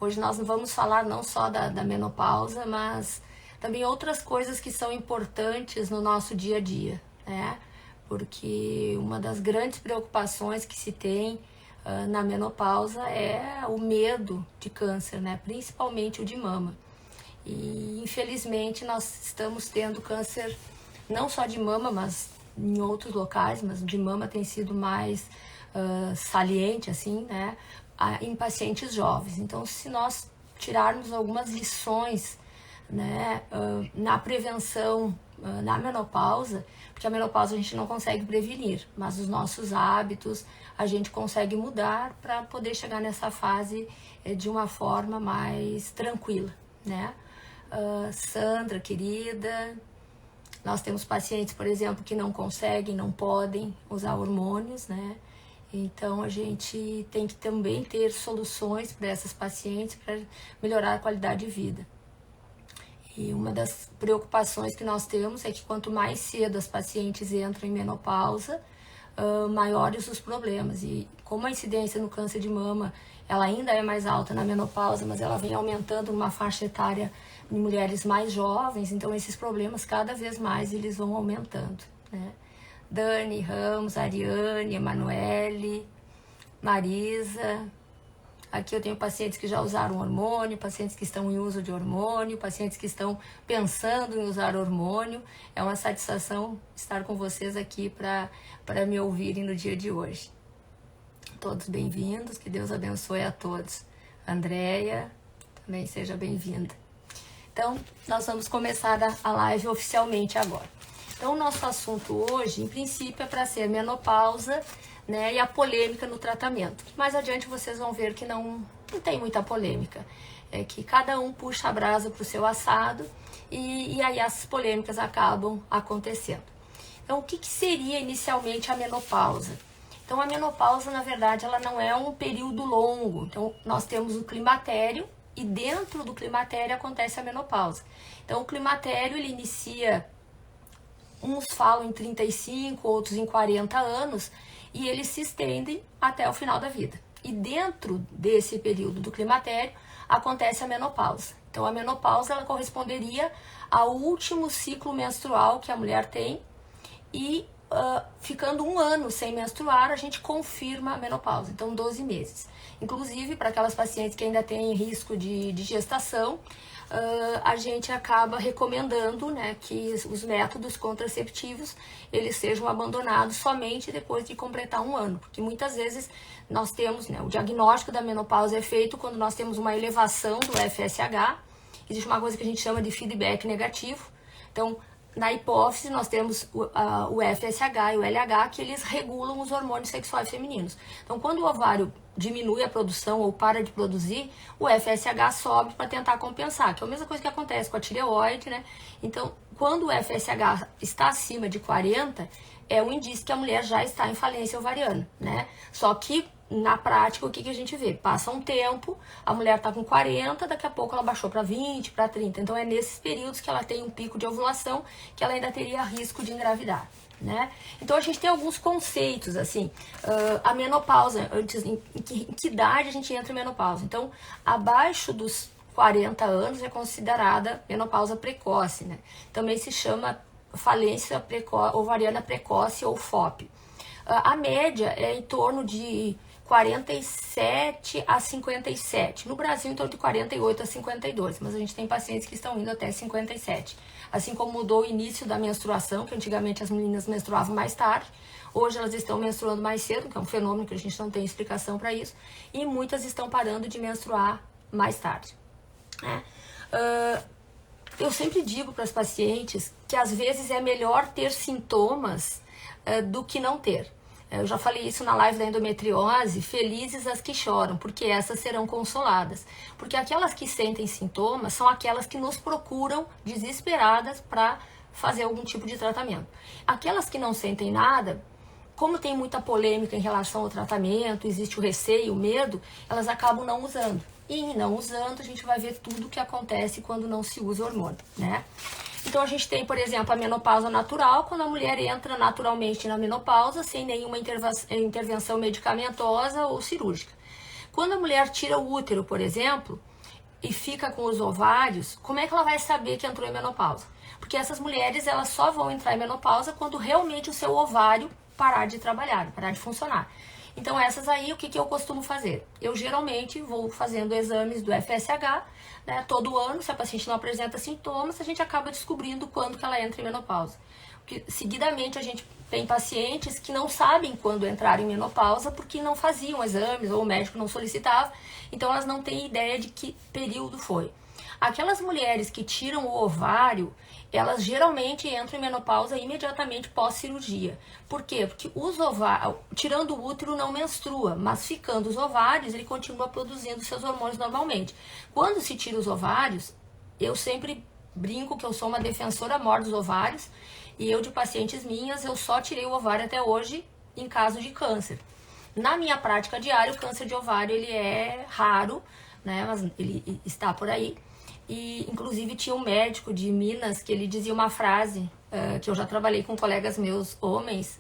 Hoje nós vamos falar não só da menopausa, mas também outras coisas que são importantes no nosso dia a dia, né? Porque uma das grandes preocupações que se tem na menopausa é o medo de câncer, né? Principalmente o de mama. E infelizmente nós estamos tendo câncer não só de mama, mas em outros locais, mas de mama tem sido mais saliente, assim, né? Em pacientes jovens. Então, se nós tirarmos algumas lições, né, na prevenção, na menopausa, porque a menopausa a gente não consegue prevenir, mas os nossos hábitos a gente consegue mudar para poder chegar nessa fase de uma forma mais tranquila, né? Sandra, querida, nós temos pacientes, por exemplo, que não conseguem, não podem usar hormônios, né? Então a gente tem que também ter soluções para essas pacientes para melhorar a qualidade de vida. E uma das preocupações que nós temos é que quanto mais cedo as pacientes entram em menopausa, maiores os problemas. E como a incidência no câncer de mama ela ainda é mais alta na menopausa, mas ela vem aumentando numa faixa etária em mulheres mais jovens, então esses problemas cada vez mais eles vão aumentando, né? Dani Ramos, Ariane, Emanuele, Marisa. Aqui eu tenho pacientes que já usaram hormônio, pacientes que estão em uso de hormônio, pacientes que estão pensando em usar hormônio. É uma satisfação estar com vocês aqui para me ouvirem no dia de hoje. Todos bem-vindos, que Deus abençoe a todos. Andréia, também seja bem-vinda. Então, nós vamos começar a live oficialmente agora. Então, o nosso assunto hoje, em princípio, é para ser menopausa, né, e a polêmica no tratamento. Mais adiante vocês vão ver que não tem muita polêmica. É que cada um puxa a brasa para o seu assado e aí as polêmicas acabam acontecendo. Então, o que seria inicialmente a menopausa? Então, a menopausa, na verdade, ela não é um período longo. Então, nós temos o climatério e dentro do climatério acontece a menopausa. Então, o climatério, ele inicia, uns falam em 35, outros em 40 anos, e eles se estendem até o final da vida. E dentro desse período do climatério, acontece a menopausa. Então, a menopausa, ela corresponderia ao último ciclo menstrual que a mulher tem, e ficando um ano sem menstruar, a gente confirma a menopausa, então 12 meses. Inclusive, para aquelas pacientes que ainda têm risco de gestação, a gente acaba recomendando, né, que os métodos contraceptivos eles sejam abandonados somente depois de completar um ano, porque muitas vezes nós temos, né, o diagnóstico da menopausa é feito quando nós temos uma elevação do FSH, existe uma coisa que a gente chama de feedback negativo. Então, na hipófise, nós temos o FSH e o LH, que eles regulam os hormônios sexuais femininos. Então, quando o ovário diminui a produção ou para de produzir, o FSH sobe para tentar compensar, que é a mesma coisa que acontece com a tireoide, né? Então, quando o FSH está acima de 40, é um indício que a mulher já está em falência ovariana, né? Só que, na prática, o que a gente vê? Passa um tempo, a mulher está com 40, daqui a pouco ela baixou para 20, para 30. Então, é nesses períodos que ela tem um pico de ovulação que ela ainda teria risco de engravidar, né? Então, a gente tem alguns conceitos, assim, a menopausa, em que idade a gente entra em menopausa? Então, abaixo dos 40 anos é considerada menopausa precoce, né? Também se chama falência ovariana precoce ou FOP. A média é em torno de 47 a 57. No Brasil, em torno de 48 a 52, mas a gente tem pacientes que estão indo até 57. Assim como mudou o início da menstruação, que antigamente as meninas menstruavam mais tarde, hoje elas estão menstruando mais cedo, que é um fenômeno que a gente não tem explicação para isso, e muitas estão parando de menstruar mais tarde, né? Eu sempre digo para as pacientes que às vezes é melhor ter sintomas do que não ter. Eu já falei isso na live da endometriose, felizes as que choram, porque essas serão consoladas. Porque aquelas que sentem sintomas são aquelas que nos procuram desesperadas para fazer algum tipo de tratamento. Aquelas que não sentem nada, como tem muita polêmica em relação ao tratamento, existe o receio, o medo, elas acabam não usando. E em não usando, a gente vai ver tudo o que acontece quando não se usa hormônio, né? Então, a gente tem, por exemplo, a menopausa natural, quando a mulher entra naturalmente na menopausa, sem nenhuma intervenção medicamentosa ou cirúrgica. Quando a mulher tira o útero, por exemplo, e fica com os ovários, como é que ela vai saber que entrou em menopausa? Porque essas mulheres, elas só vão entrar em menopausa quando realmente o seu ovário parar de trabalhar, parar de funcionar. Então essas aí, o que eu costumo fazer? Eu geralmente vou fazendo exames do FSH, né, todo ano. Se a paciente não apresenta sintomas, a gente acaba descobrindo quando que ela entra em menopausa. Porque, seguidamente, a gente tem pacientes que não sabem quando entraram em menopausa porque não faziam exames ou o médico não solicitava, então elas não têm ideia de que período foi. Aquelas mulheres que tiram o ovário, elas geralmente entram em menopausa imediatamente pós-cirurgia. Por quê? Porque os ovários, tirando o útero, não menstrua, mas ficando os ovários, ele continua produzindo seus hormônios normalmente. Quando se tira os ovários, eu sempre brinco que eu sou uma defensora maior dos ovários, e eu, de pacientes minhas, eu só tirei o ovário até hoje em caso de câncer. Na minha prática diária, o câncer de ovário ele é raro, né? Mas ele está por aí. E, inclusive, tinha um médico de Minas que ele dizia uma frase, que eu já trabalhei com colegas meus, homens,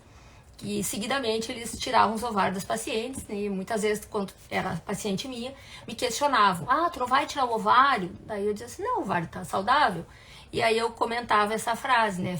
que seguidamente eles tiravam os ovários das pacientes, né? E muitas vezes, quando era paciente minha, me questionavam: ah, tu não vai tirar o ovário? Daí eu dizia assim: não, o ovário tá saudável. E aí eu comentava essa frase, né?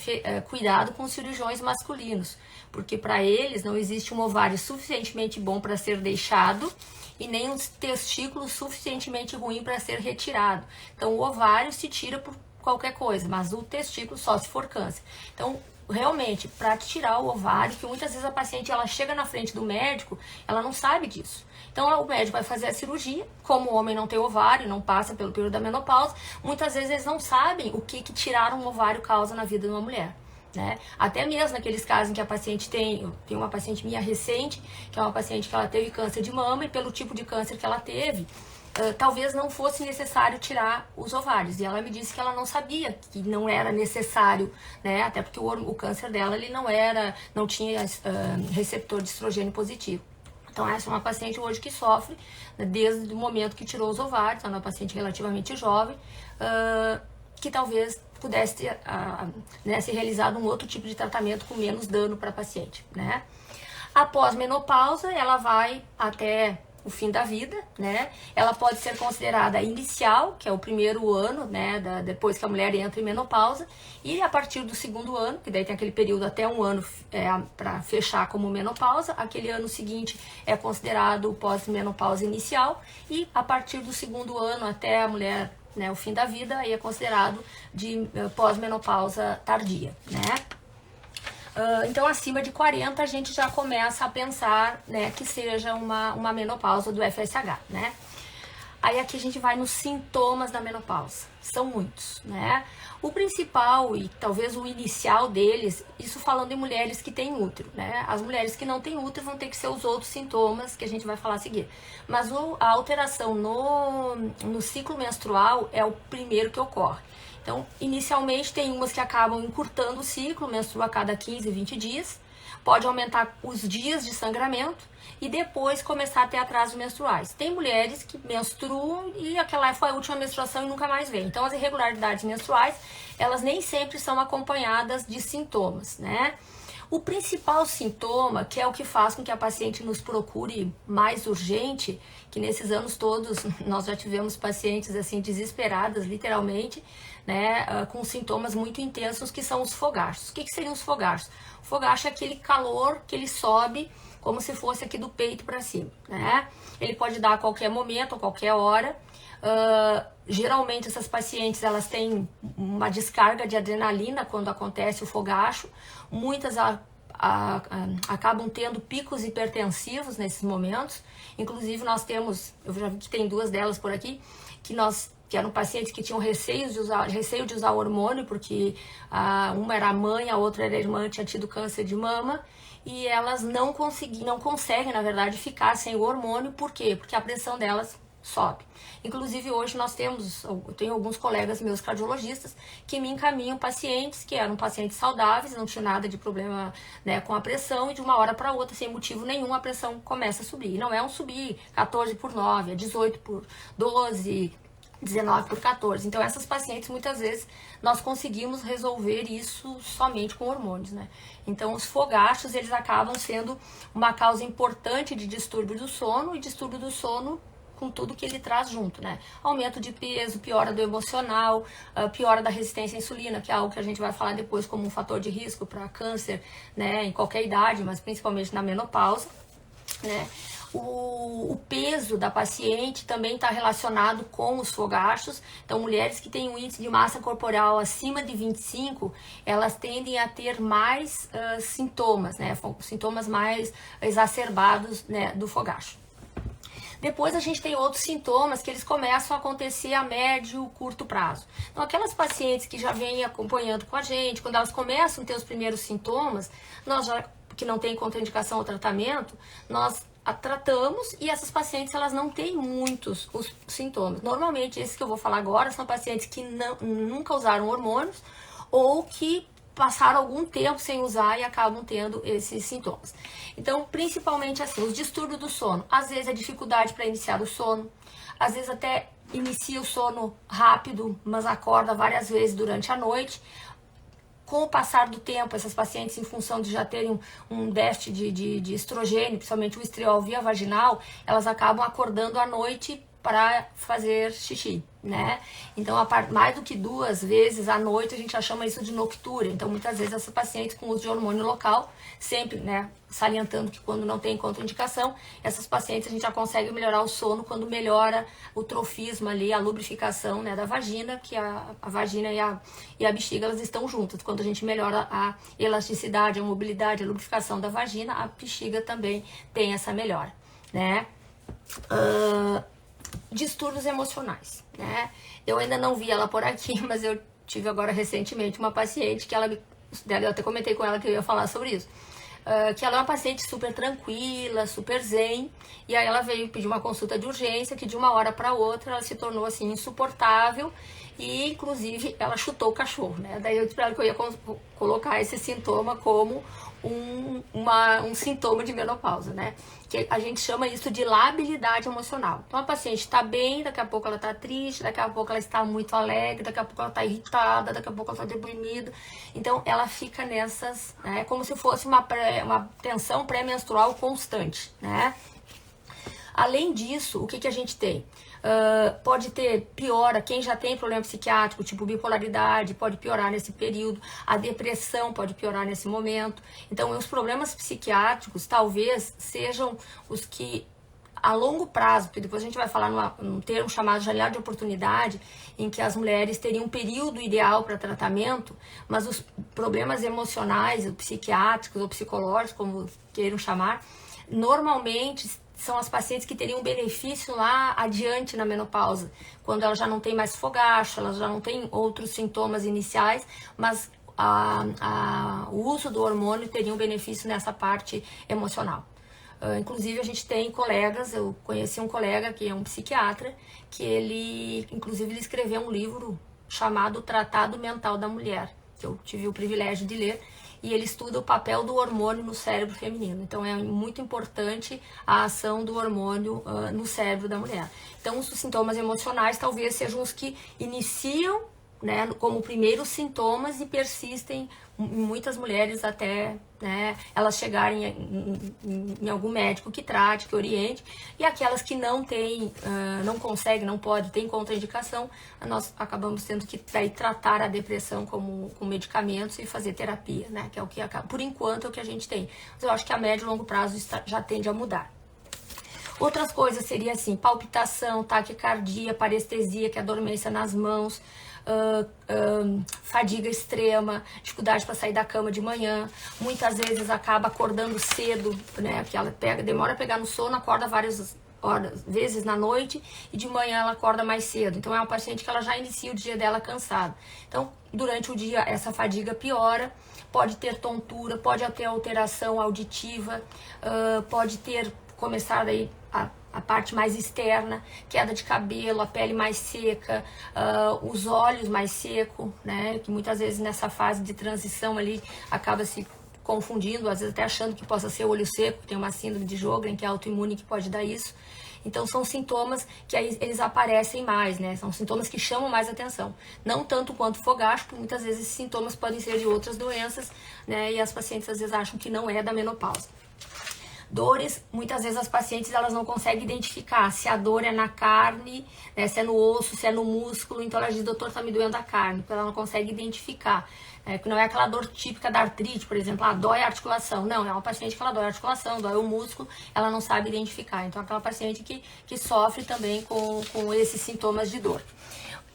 Cuidado com os cirurgiões masculinos, porque para eles não existe um ovário suficientemente bom para ser deixado e nem um testículo suficientemente ruim para ser retirado. Então o ovário se tira por qualquer coisa, mas o testículo só se for câncer. Então, realmente, para tirar o ovário, que muitas vezes a paciente ela chega na frente do médico, ela não sabe disso. Então o médico vai fazer a cirurgia, como o homem não tem ovário, não passa pelo período da menopausa, muitas vezes eles não sabem o que tirar um ovário causa na vida de uma mulher. Né? Até mesmo naqueles casos em que a paciente tem uma paciente minha recente, que é uma paciente que ela teve câncer de mama, e pelo tipo de câncer que ela teve, talvez não fosse necessário tirar os ovários. E ela me disse que ela não sabia que não era necessário, né? Até porque o câncer dela ele não tinha receptor de estrogênio positivo. Então essa é uma paciente hoje que sofre, né, desde o momento que tirou os ovários, é uma paciente relativamente jovem, que talvez pudesse ter, né, ser realizado um outro tipo de tratamento com menos dano para a paciente, né? Após menopausa, ela vai até o fim da vida, né? Ela pode ser considerada inicial, que é o primeiro ano, né, depois que a mulher entra em menopausa, e a partir do segundo ano, que daí tem aquele período até um ano para fechar como menopausa, aquele ano seguinte é considerado pós-menopausa inicial, e a partir do segundo ano até a mulher, né, o fim da vida, aí é considerado de pós-menopausa tardia, né? Então, acima de 40, a gente já começa a pensar, né, que seja uma menopausa do FSH, né? Aí aqui a gente vai nos sintomas da menopausa. São muitos, né? O principal e talvez o inicial deles, isso falando em mulheres que têm útero, né? As mulheres que não têm útero vão ter que ser os outros sintomas que a gente vai falar a seguir. Mas a alteração no ciclo menstrual é o primeiro que ocorre. Então, inicialmente tem umas que acabam encurtando o ciclo, menstrua a cada 15, 20 dias, pode aumentar os dias de sangramento e depois começar a ter atrasos menstruais. Tem mulheres que menstruam e aquela foi a última menstruação e nunca mais vem. Então, as irregularidades menstruais, elas nem sempre são acompanhadas de sintomas, né? O principal sintoma, que é o que faz com que a paciente nos procure mais urgente, que nesses anos todos nós já tivemos pacientes assim desesperadas, literalmente, né, com sintomas muito intensos, que são os fogachos. O que seriam os fogachos? O fogacho é aquele calor que ele sobe como se fosse aqui do peito para cima, né? Ele pode dar a qualquer momento, a qualquer hora. Geralmente essas pacientes elas têm uma descarga de adrenalina quando acontece o fogacho. Muitas acabam tendo picos hipertensivos nesses momentos. Inclusive nós temos, eu já vi que tem duas delas por aqui, que eram pacientes que tinham receio de usar hormônio, porque uma era a mãe, a outra era a irmã, tinha tido câncer de mama, e elas não conseguem, na verdade, ficar sem o hormônio. Por quê? Porque a pressão delas sobe. Inclusive hoje eu tenho alguns colegas meus cardiologistas que me encaminham pacientes que eram pacientes saudáveis, não tinham nada de problema, né, com a pressão, e de uma hora para outra, sem motivo nenhum, a pressão começa a subir. E não é um subir 14/9, é 18/12, 19/14. Então essas pacientes, muitas vezes, nós conseguimos resolver isso somente com hormônios, né? Então os fogachos, eles acabam sendo uma causa importante de distúrbio do sono, e distúrbio do sono com tudo que ele traz junto, né? Aumento de peso, piora do emocional, piora da resistência à insulina, que é algo que a gente vai falar depois como um fator de risco para câncer, né? Em qualquer idade, mas principalmente na menopausa, né? O peso da paciente também está relacionado com os fogachos. Então, mulheres que têm um índice de massa corporal acima de 25, elas tendem a ter mais sintomas, né? Sintomas mais exacerbados, né, do fogacho. Depois a gente tem outros sintomas que eles começam a acontecer a médio, curto prazo. Então, aquelas pacientes que já vêm acompanhando com a gente, quando elas começam a ter os primeiros sintomas, nós já, que não tem contraindicação ao tratamento, nós a tratamos e essas pacientes elas não têm muitos os sintomas. Normalmente, esses que eu vou falar agora são pacientes que nunca usaram hormônios ou que passaram algum tempo sem usar e acabam tendo esses sintomas. Então, principalmente assim, os distúrbios do sono. Às vezes a dificuldade para iniciar o sono, às vezes até inicia o sono rápido, mas acorda várias vezes durante a noite. Com o passar do tempo, essas pacientes, em função de já terem um déficit de estrogênio, principalmente o estriol via vaginal, elas acabam acordando à noite para fazer xixi, né? Então, mais do que 2 vezes à noite, a gente já chama isso de noctúria. Então, muitas vezes, essas pacientes com uso de hormônio local, sempre, né, salientando que quando não tem contraindicação, essas pacientes a gente já consegue melhorar o sono quando melhora o trofismo ali, a lubrificação, né, da vagina, que a vagina e a bexiga, elas estão juntas. Quando a gente melhora a elasticidade, a mobilidade, a lubrificação da vagina, a bexiga também tem essa melhora, né? Distúrbios emocionais, né? Eu ainda não vi ela por aqui, mas eu tive agora recentemente uma paciente que eu até comentei com ela que eu ia falar sobre isso, que ela é uma paciente super tranquila, super zen, e aí ela veio pedir uma consulta de urgência, que de uma hora para outra ela se tornou assim insuportável, e inclusive ela chutou o cachorro, né? Daí eu disse pra ela que eu ia colocar esse sintoma como um sintoma de menopausa, né? Que a gente chama isso de labilidade emocional. Então a paciente está bem, daqui a pouco ela está triste, daqui a pouco ela está muito alegre, daqui a pouco ela está irritada, daqui a pouco ela está deprimida. Então ela fica nessas, né? Como se fosse uma tensão pré-menstrual constante, né? Além disso, o que a gente tem? Pode ter piora, quem já tem problema psiquiátrico, tipo bipolaridade, pode piorar nesse período, a depressão pode piorar nesse momento. Então, os problemas psiquiátricos talvez sejam os que a longo prazo, porque depois a gente vai falar num termo chamado janela de oportunidade, em que as mulheres teriam um período ideal para tratamento, mas os problemas emocionais, psiquiátricos ou psicológicos, como queiram chamar, normalmente são as pacientes que teriam benefício lá adiante na menopausa, quando ela já não tem mais fogacho, ela já não tem outros sintomas iniciais, mas o uso do hormônio teria um benefício nessa parte emocional. Inclusive, a gente tem colegas, eu conheci um colega que é um psiquiatra, que ele escreveu um livro chamado Tratado Mental da Mulher, que eu tive o privilégio de ler, e ele estuda o papel do hormônio no cérebro feminino. Então, é muito importante a ação do hormônio no cérebro da mulher. Então, os sintomas emocionais talvez sejam os que iniciam, né, como primeiros sintomas e persistem em muitas mulheres até, né, elas chegarem em algum médico que trate, que oriente, e aquelas que não têm, não conseguem, não podem, têm contraindicação, nós acabamos tendo que daí tratar a depressão com medicamentos e fazer terapia, né, que é o que acaba, por enquanto é o que a gente tem. Mas eu acho que a médio e longo prazo já tende a mudar. Outras coisas seria assim, palpitação, taquicardia, parestesia, que é a dormência nas mãos, fadiga extrema, dificuldade para sair da cama de manhã, muitas vezes acaba acordando cedo, né, que ela demora a pegar no sono, acorda várias vezes na noite e de manhã ela acorda mais cedo. Então é uma paciente que ela já inicia o dia dela cansada. Então, durante o dia essa fadiga piora, pode ter tontura, pode ter alteração auditiva, pode começar aí a parte mais externa, queda de cabelo, a pele mais seca, os olhos mais secos, né? Que muitas vezes nessa fase de transição ali acaba se confundindo, às vezes até achando que possa ser olho seco, tem uma síndrome de Sjögren que é autoimune que pode dar isso. Então são sintomas que aí eles aparecem mais, né? São sintomas que chamam mais atenção. Não tanto quanto fogacho, porque muitas vezes esses sintomas podem ser de outras doenças, né? E as pacientes às vezes acham que não é da menopausa. Dores, muitas vezes as pacientes elas não conseguem identificar se a dor é na carne, né, se é no osso, se é no músculo, então ela diz, doutor, tá me doendo a carne, porque ela não consegue identificar. Que não é aquela dor típica da artrite, por exemplo, dói a articulação. Não, é uma paciente que ela dói a articulação, dói o músculo, ela não sabe identificar. Então, é aquela paciente que sofre também com esses sintomas de dor.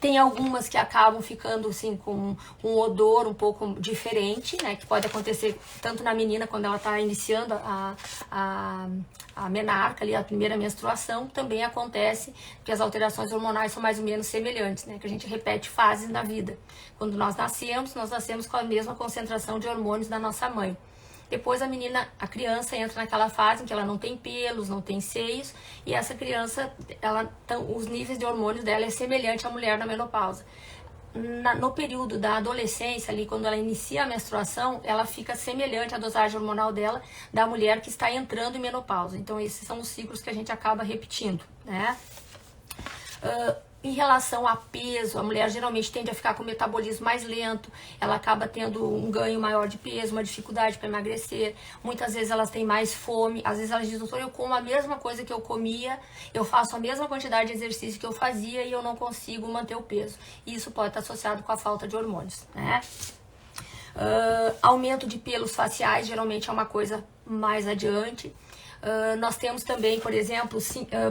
Tem algumas que acabam ficando assim com um odor um pouco diferente, né? Que pode acontecer tanto na menina quando ela está iniciando a menarca, ali, a primeira menstruação, também acontece que as alterações hormonais são mais ou menos semelhantes, né? Que a gente repete fases na vida. Quando nós nascemos com a mesma concentração de hormônios da nossa mãe. Depois a criança entra naquela fase em que ela não tem pelos, não tem seios, e essa criança, os níveis de hormônios dela é semelhante à mulher na menopausa. No período da adolescência, ali, quando ela inicia a menstruação, ela fica semelhante à dosagem hormonal dela da mulher que está entrando em menopausa. Então, esses são os ciclos que a gente acaba repetindo, né? Em relação a peso, a mulher geralmente tende a ficar com o metabolismo mais lento, ela acaba tendo um ganho maior de peso, uma dificuldade para emagrecer, muitas vezes elas têm mais fome, às vezes elas dizem, doutor, eu como a mesma coisa que eu comia, eu faço a mesma quantidade de exercício que eu fazia e eu não consigo manter o peso. E isso pode estar associado com a falta de hormônios, né? Aumento de pelos faciais geralmente é uma coisa mais adiante. Nós temos também, por exemplo,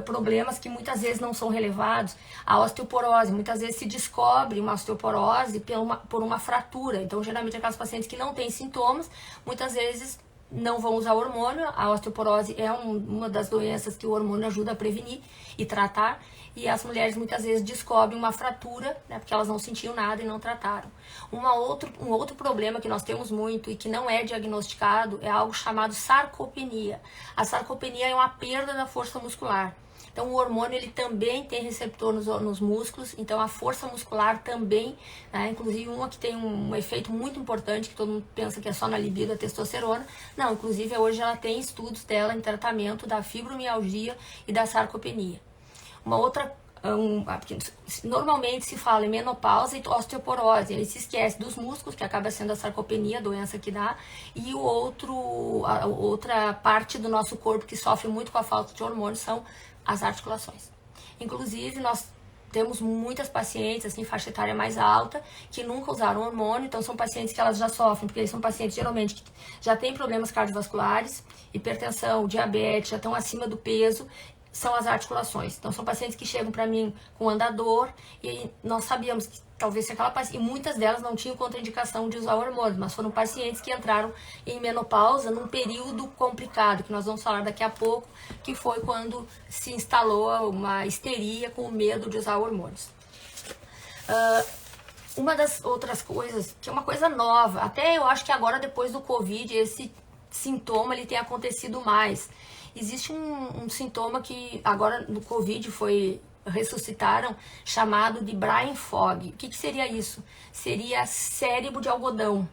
problemas que muitas vezes não são relevados. A osteoporose, muitas vezes se descobre uma osteoporose por uma fratura. Então, geralmente, aquelas pacientes que não têm sintomas, muitas vezes não vão usar hormônio. A osteoporose é uma das doenças que o hormônio ajuda a prevenir e tratar. E as mulheres muitas vezes descobrem uma fratura, né, porque elas não sentiam nada e não trataram. Um outro problema que nós temos muito e que não é diagnosticado é algo chamado sarcopenia. A sarcopenia é uma perda da força muscular. Então o hormônio ele também tem receptor nos músculos, então a força muscular também, né, inclusive uma que tem um efeito muito importante, que todo mundo pensa que é só na libido, a testosterona. Não, inclusive hoje ela tem estudos dela em tratamento da fibromialgia e da sarcopenia. Uma outra, normalmente se fala em menopausa e osteoporose, aí se esquece dos músculos, que acaba sendo a sarcopenia, a doença que dá, e a outra parte do nosso corpo que sofre muito com a falta de hormônios são as articulações. Inclusive, nós temos muitas pacientes, assim, faixa etária mais alta, que nunca usaram hormônio, então são pacientes que elas já sofrem, porque eles são pacientes geralmente que já têm problemas cardiovasculares, hipertensão, diabetes, já estão acima do peso, são as articulações. Então são pacientes que chegam para mim com andador e nós sabíamos que talvez se aquela paciente, e muitas delas não tinham contraindicação de usar hormônios, mas foram pacientes que entraram em menopausa num período complicado, que nós vamos falar daqui a pouco, que foi quando se instalou uma histeria com o medo de usar hormônios. Uma das outras coisas, que é uma coisa nova, até eu acho que agora depois do Covid esse sintoma ele tem acontecido mais. Existe um sintoma que agora no Covid ressuscitaram, chamado de brain fog. O que seria isso? Seria cérebro de algodão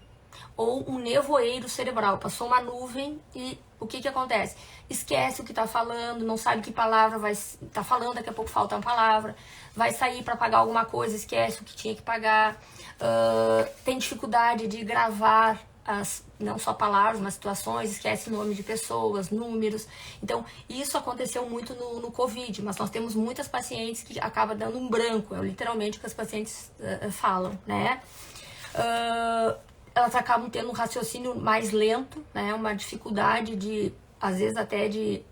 ou um nevoeiro cerebral. Passou uma nuvem e o que acontece? Esquece o que está falando, não sabe que palavra vai estar falando, daqui a pouco falta uma palavra, vai sair para pagar alguma coisa, esquece o que tinha que pagar, tem dificuldade de gravar não só palavras, mas situações, esquece nome de pessoas, números. Então, isso aconteceu muito no Covid, mas nós temos muitas pacientes que acabam dando um branco, é literalmente o que as pacientes falam, né? Elas acabam tendo um raciocínio mais lento, né? Uma dificuldade às vezes até de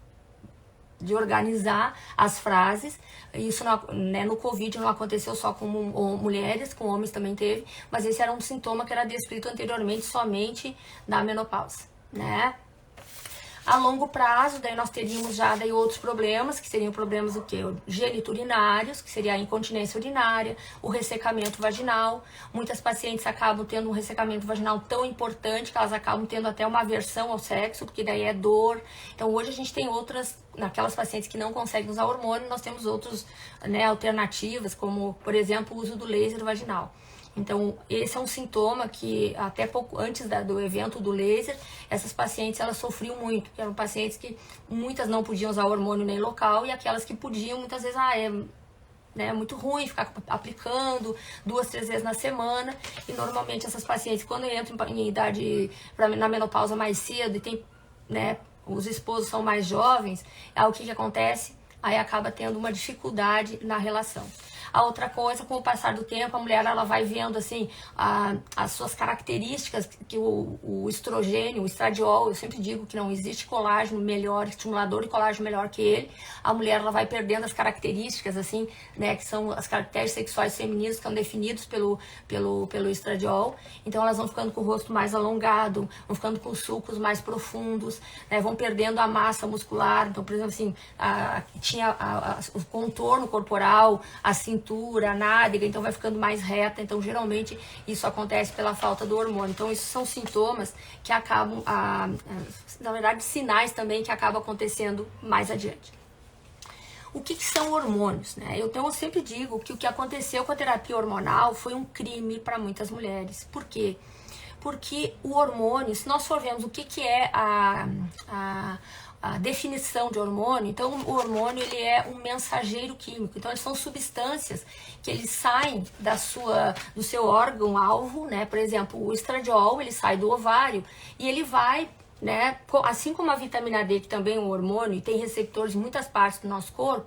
organizar as frases. Isso né, no Covid não aconteceu só com mulheres, com homens também teve, mas esse era um sintoma que era descrito anteriormente somente na menopausa, né? A longo prazo, daí nós teríamos já outros problemas, que seriam problemas do quê? Geniturinários, que seria a incontinência urinária, o ressecamento vaginal. Muitas pacientes acabam tendo um ressecamento vaginal tão importante que elas acabam tendo até uma aversão ao sexo, porque daí é dor. Então hoje a gente tem naquelas pacientes que não conseguem usar hormônio, nós temos outras, né, alternativas, como, por exemplo, o uso do laser vaginal. Então, esse é um sintoma que até pouco antes do evento do laser, essas pacientes elas sofriam muito, que eram pacientes que muitas não podiam usar hormônio nem local, e aquelas que podiam, muitas vezes, é muito ruim ficar aplicando 2, 3 vezes na semana, e normalmente essas pacientes, quando entram em idade na menopausa mais cedo e tem, né, os esposos são mais jovens, o que acontece? Aí acaba tendo uma dificuldade na relação. A outra coisa, com o passar do tempo, a mulher ela vai vendo assim as suas características, que o estrogênio, o estradiol, eu sempre digo que não existe colágeno melhor, estimulador de colágeno melhor que ele. A mulher ela vai perdendo as características assim, né, que são as caracteres sexuais femininas que são definidos pelo estradiol. Então elas vão ficando com o rosto mais alongado, vão ficando com os sulcos mais profundos, né, vão perdendo a massa muscular. Então, por exemplo, assim, tinha o contorno corporal, a cintura, a nádega, então vai ficando mais reta. Então geralmente isso acontece pela falta do hormônio. Então isso são sintomas que acabam, na verdade sinais também que acabam acontecendo mais adiante. O que são hormônios, né? Eu sempre digo que o que aconteceu com a terapia hormonal foi um crime para muitas mulheres. Por quê? Porque o hormônio, se nós for vermos o que é a definição de hormônio, então o hormônio ele é um mensageiro químico, então eles são substâncias que eles saem do seu órgão-alvo, né? Por exemplo, o estradiol, ele sai do ovário e ele vai, né? Assim como a vitamina D, que também é um hormônio e tem receptores em muitas partes do nosso corpo,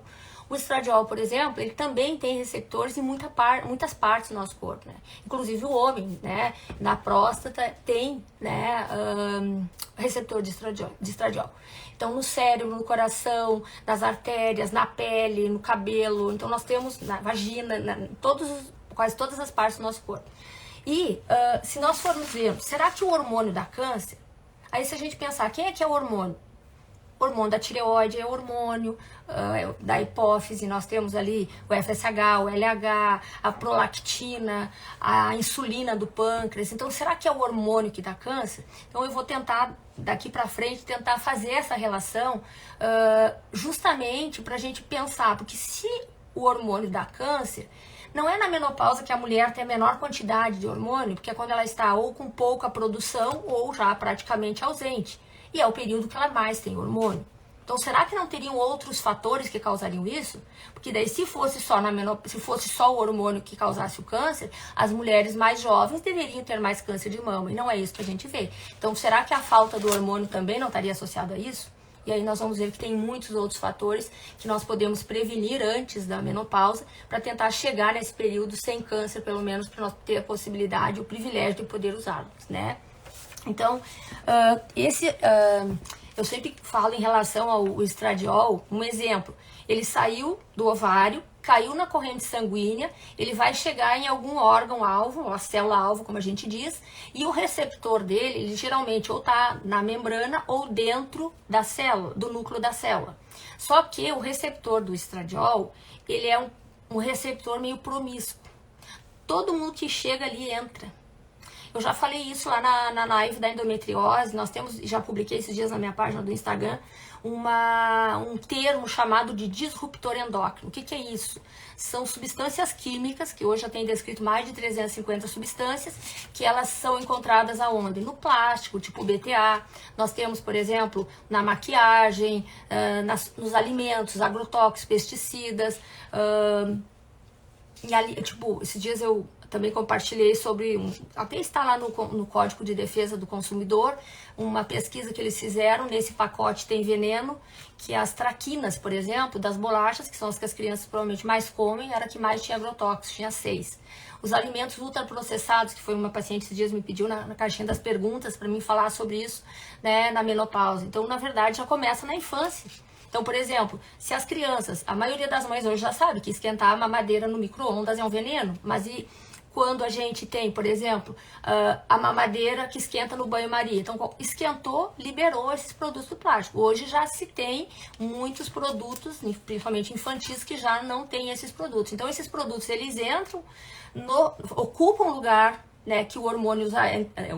o estradiol, por exemplo, ele também tem receptores em muitas partes do nosso corpo, né? Inclusive o homem, né? Na próstata tem, né? Receptor de estradiol. Então, no cérebro, no coração, nas artérias, na pele, no cabelo. Então, nós temos na vagina, quase todas as partes do nosso corpo. E se nós formos ver, será que o hormônio dá câncer? Aí, se a gente pensar, quem é que é o hormônio? O hormônio da tireoide é hormônio da hipófise, nós temos ali o FSH, o LH, a prolactina, a insulina do pâncreas. Então, será que é o hormônio que dá câncer? Então, eu vou tentar, daqui para frente, tentar fazer essa relação justamente para a gente pensar, porque se o hormônio dá câncer, não é na menopausa que a mulher tem a menor quantidade de hormônio, porque é quando ela está ou com pouca produção ou já praticamente ausente. E é o período que ela mais tem hormônio. Então, será que não teriam outros fatores que causariam isso? Porque daí, se fosse só o hormônio que causasse o câncer, as mulheres mais jovens deveriam ter mais câncer de mama. E não é isso que a gente vê. Então, será que a falta do hormônio também não estaria associada a isso? E aí nós vamos ver que tem muitos outros fatores que nós podemos prevenir antes da menopausa para tentar chegar nesse período sem câncer, pelo menos para nós ter a possibilidade, o privilégio de poder usá-los, né? Então, eu sempre falo em relação ao estradiol, um exemplo, ele saiu do ovário, caiu na corrente sanguínea, ele vai chegar em algum órgão-alvo, a célula-alvo, como a gente diz, e o receptor dele, ele geralmente ou está na membrana ou dentro da célula, do núcleo da célula. Só que o receptor do estradiol, ele é um receptor meio promíscuo. Todo mundo que chega ali entra. Eu já falei isso lá na live da endometriose, nós temos, já publiquei esses dias na minha página do Instagram, um termo chamado de disruptor endócrino. O que é isso? São substâncias químicas, que hoje já tem descrito mais de 350 substâncias, que elas são encontradas aonde? No plástico, tipo BTA. Nós temos, por exemplo, na maquiagem, nos alimentos, agrotóxicos, pesticidas. E ali, tipo, esses dias eu também compartilhei sobre, até está lá no Código de Defesa do Consumidor, uma pesquisa que eles fizeram. Nesse pacote tem veneno, que as traquinas, por exemplo, das bolachas, que são as que as crianças provavelmente mais comem, era a que mais tinha agrotóxicos, tinha 6. Os alimentos ultraprocessados, que foi uma paciente esses dias me pediu na caixinha das perguntas para mim falar sobre isso, né, na menopausa. Então, na verdade, já começa na infância. Então, por exemplo, se as crianças, a maioria das mães hoje já sabe que esquentar a mamadeira no micro-ondas é um veneno, mas e quando a gente tem, por exemplo, a mamadeira que esquenta no banho-maria? Então, esquentou, liberou esses produtos do plástico. Hoje já se tem muitos produtos, principalmente infantis, que já não tem esses produtos. Então, esses produtos, eles entram, ocupam lugar, né, que o hormônio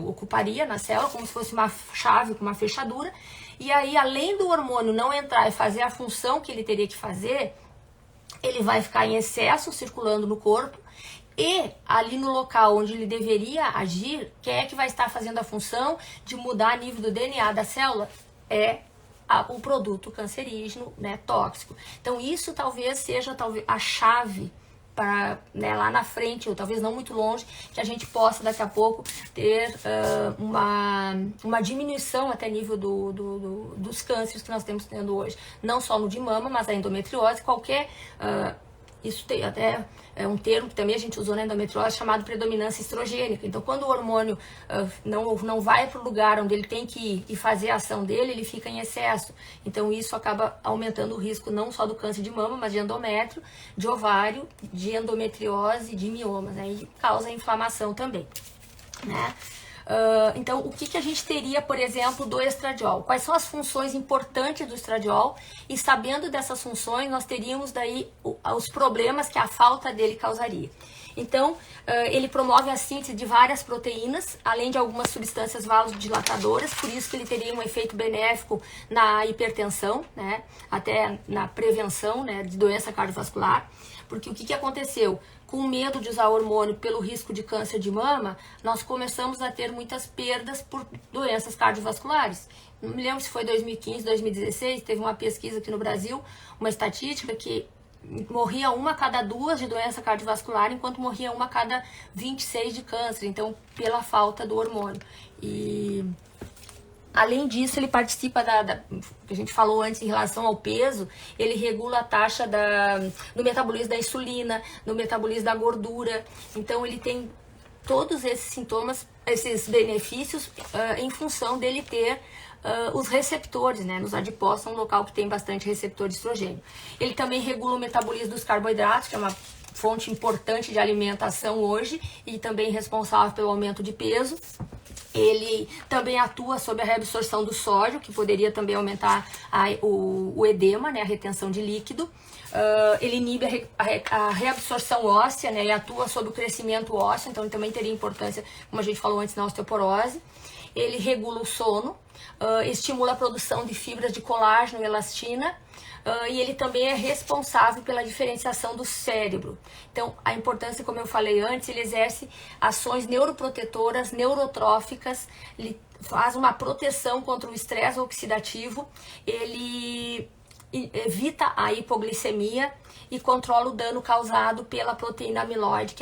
ocuparia na célula, como se fosse uma chave com uma fechadura. E aí, além do hormônio não entrar e fazer a função que ele teria que fazer, ele vai ficar em excesso circulando no corpo. E ali no local onde ele deveria agir, quem é que vai estar fazendo a função de mudar o nível do DNA da célula? É o produto cancerígeno, né, tóxico. Então isso talvez seja a chave para, né, lá na frente, ou talvez não muito longe, que a gente possa daqui a pouco ter uma diminuição até nível dos cânceres que nós temos tendo hoje. Não só no de mama, mas a endometriose, qualquer... isso tem até um termo que também a gente usou na endometriose chamado predominância estrogênica. Então, quando o hormônio não vai para o lugar onde ele tem que ir e fazer a ação dele, ele fica em excesso. Então, isso acaba aumentando o risco não só do câncer de mama, mas de endométrio, de ovário, de endometriose, de miomas, né? E causa inflamação também, né? Então, o que a gente teria, por exemplo, do estradiol? Quais são as funções importantes do estradiol? E sabendo dessas funções, nós teríamos daí os problemas que a falta dele causaria. Então, ele promove a síntese de várias proteínas, além de algumas substâncias vasodilatadoras, por isso que ele teria um efeito benéfico na hipertensão, né? Até na prevenção, né, de doença cardiovascular. Porque o que aconteceu? Com medo de usar hormônio pelo risco de câncer de mama, nós começamos a ter muitas perdas por doenças cardiovasculares. Não me lembro se foi 2015, 2016, teve uma pesquisa aqui no Brasil, uma estatística que morria uma a cada 2 de doença cardiovascular, enquanto morria uma a cada 26 de câncer, então pela falta do hormônio. E além disso, ele participa que a gente falou antes em relação ao peso, ele regula a taxa do metabolismo da insulina, no metabolismo da gordura. Então, ele tem todos esses sintomas, esses benefícios, em função dele ter os receptores, né? Nos adipócitos, é um local que tem bastante receptor de estrogênio. Ele também regula o metabolismo dos carboidratos, que é uma fonte importante de alimentação hoje e também responsável pelo aumento de peso. Ele também atua sobre a reabsorção do sódio, que poderia também aumentar o edema, né, a retenção de líquido. Ele inibe a reabsorção óssea, né, e atua sobre o crescimento ósseo, então ele também teria importância, como a gente falou antes, na osteoporose. Ele regula o sono, estimula a produção de fibras de colágeno e elastina, e ele também é responsável pela diferenciação do cérebro. Então, a importância, como eu falei antes, ele exerce ações neuroprotetoras, neurotróficas, ele faz uma proteção contra o estresse oxidativo, ele evita a hipoglicemia e controla o dano causado pela proteína amiloide,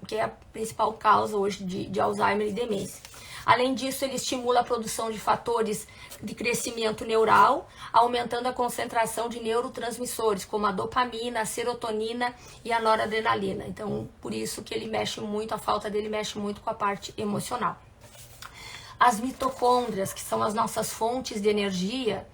que é a principal causa hoje de Alzheimer e demência. Além disso, ele estimula a produção de fatores de crescimento neural, aumentando a concentração de neurotransmissores, como a dopamina, a serotonina e a noradrenalina. Então, por isso que ele mexe muito, a falta dele mexe muito com a parte emocional. As mitocôndrias, que são as nossas fontes de energia,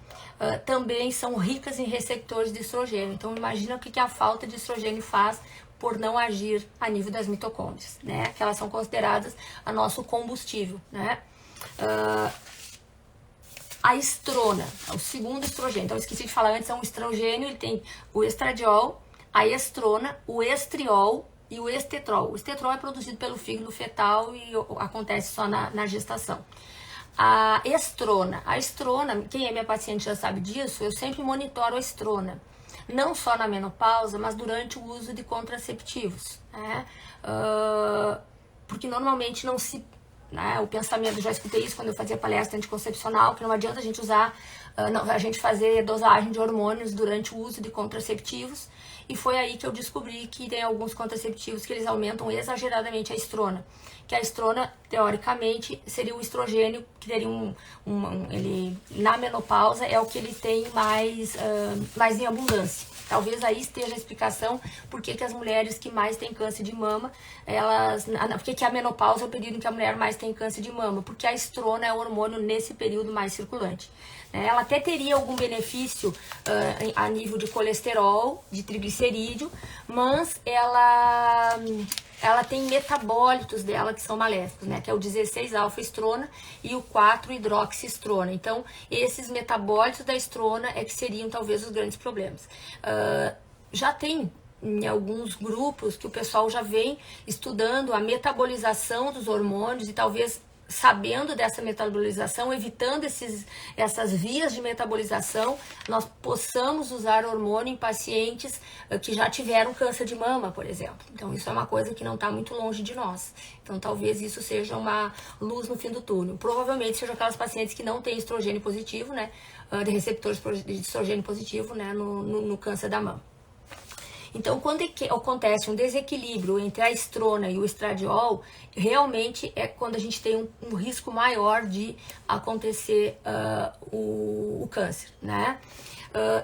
também são ricas em receptores de estrogênio. Então, imagina o que a falta de estrogênio faz por não agir a nível das mitocôndrias, né? Que elas são consideradas a nosso combustível, né? A estrona, o segundo estrogênio. Então, eu esqueci de falar antes, é um estrogênio, ele tem o estradiol, a estrona, o estriol e o estetrol. O estetrol é produzido pelo fígado fetal e acontece só na gestação. A estrona, quem é minha paciente já sabe disso, eu sempre monitoro a estrona. Não só na menopausa, mas durante o uso de contraceptivos, né? Porque normalmente não se... Né, o pensamento, já escutei isso quando eu fazia palestra anticoncepcional, que não adianta a gente a gente fazer dosagem de hormônios durante o uso de contraceptivos, e foi aí que eu descobri que tem alguns contraceptivos que eles aumentam exageradamente a estrona, que a estrona, teoricamente, seria o estrogênio que teria ele, na menopausa, é o que ele tem mais em abundância. Talvez aí esteja a explicação por que as mulheres que mais têm câncer de mama, por que a menopausa é o período em que a mulher mais tem câncer de mama, porque a estrona é o hormônio nesse período mais circulante. Ela até teria algum benefício a nível de colesterol, de triglicerídeo, mas ela tem metabólitos dela que são maléficos, né? Que é o 16-alfa-estrona e o 4-hidroxiestrona. Então, esses metabólitos da estrona é que seriam talvez os grandes problemas. Já tem em alguns grupos que o pessoal já vem estudando a metabolização dos hormônios e talvez sabendo dessa metabolização, evitando essas vias de metabolização, nós possamos usar hormônio em pacientes que já tiveram câncer de mama, por exemplo. Então, isso é uma coisa que não está muito longe de nós. Então, talvez isso seja uma luz no fim do túnel. Provavelmente sejam aquelas pacientes que não têm estrogênio positivo, né, de receptores de estrogênio positivo, né, no câncer da mama. Então, quando acontece um desequilíbrio entre a estrona e o estradiol, realmente é quando a gente tem um risco maior de acontecer o câncer, né?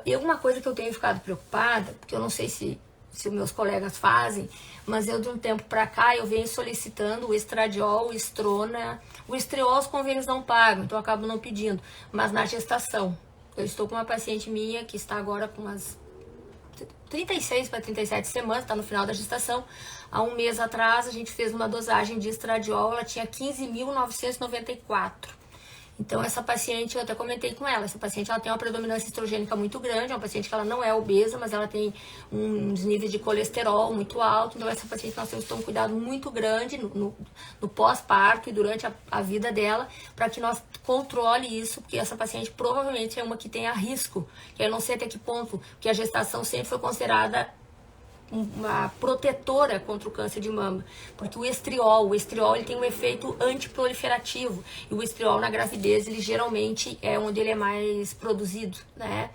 E uma coisa que eu tenho ficado preocupada, porque eu não sei se os meus colegas fazem, mas eu de um tempo para cá eu venho solicitando o estradiol, o estrona, o estriol os convênios não pagam, então eu acabo não pedindo, mas na gestação. Eu estou com uma paciente minha que está agora com umas 36 para 37 semanas, está no final da gestação. Há um mês atrás a gente fez uma dosagem de estradiol, ela tinha 15.994. Então essa paciente, eu até comentei com ela, essa paciente ela tem uma predominância estrogênica muito grande, é uma paciente que ela não é obesa, mas ela tem uns níveis de colesterol muito alto, então essa paciente nós temos que ter um cuidado muito grande no pós-parto e durante a vida dela, para que nós controle isso, porque essa paciente provavelmente é uma que tenha risco, que eu não sei até que ponto, que a gestação sempre foi considerada uma protetora contra o câncer de mama, porque o estriol ele tem um efeito antiproliferativo, e o estriol na gravidez, ele geralmente é onde ele é mais produzido, né?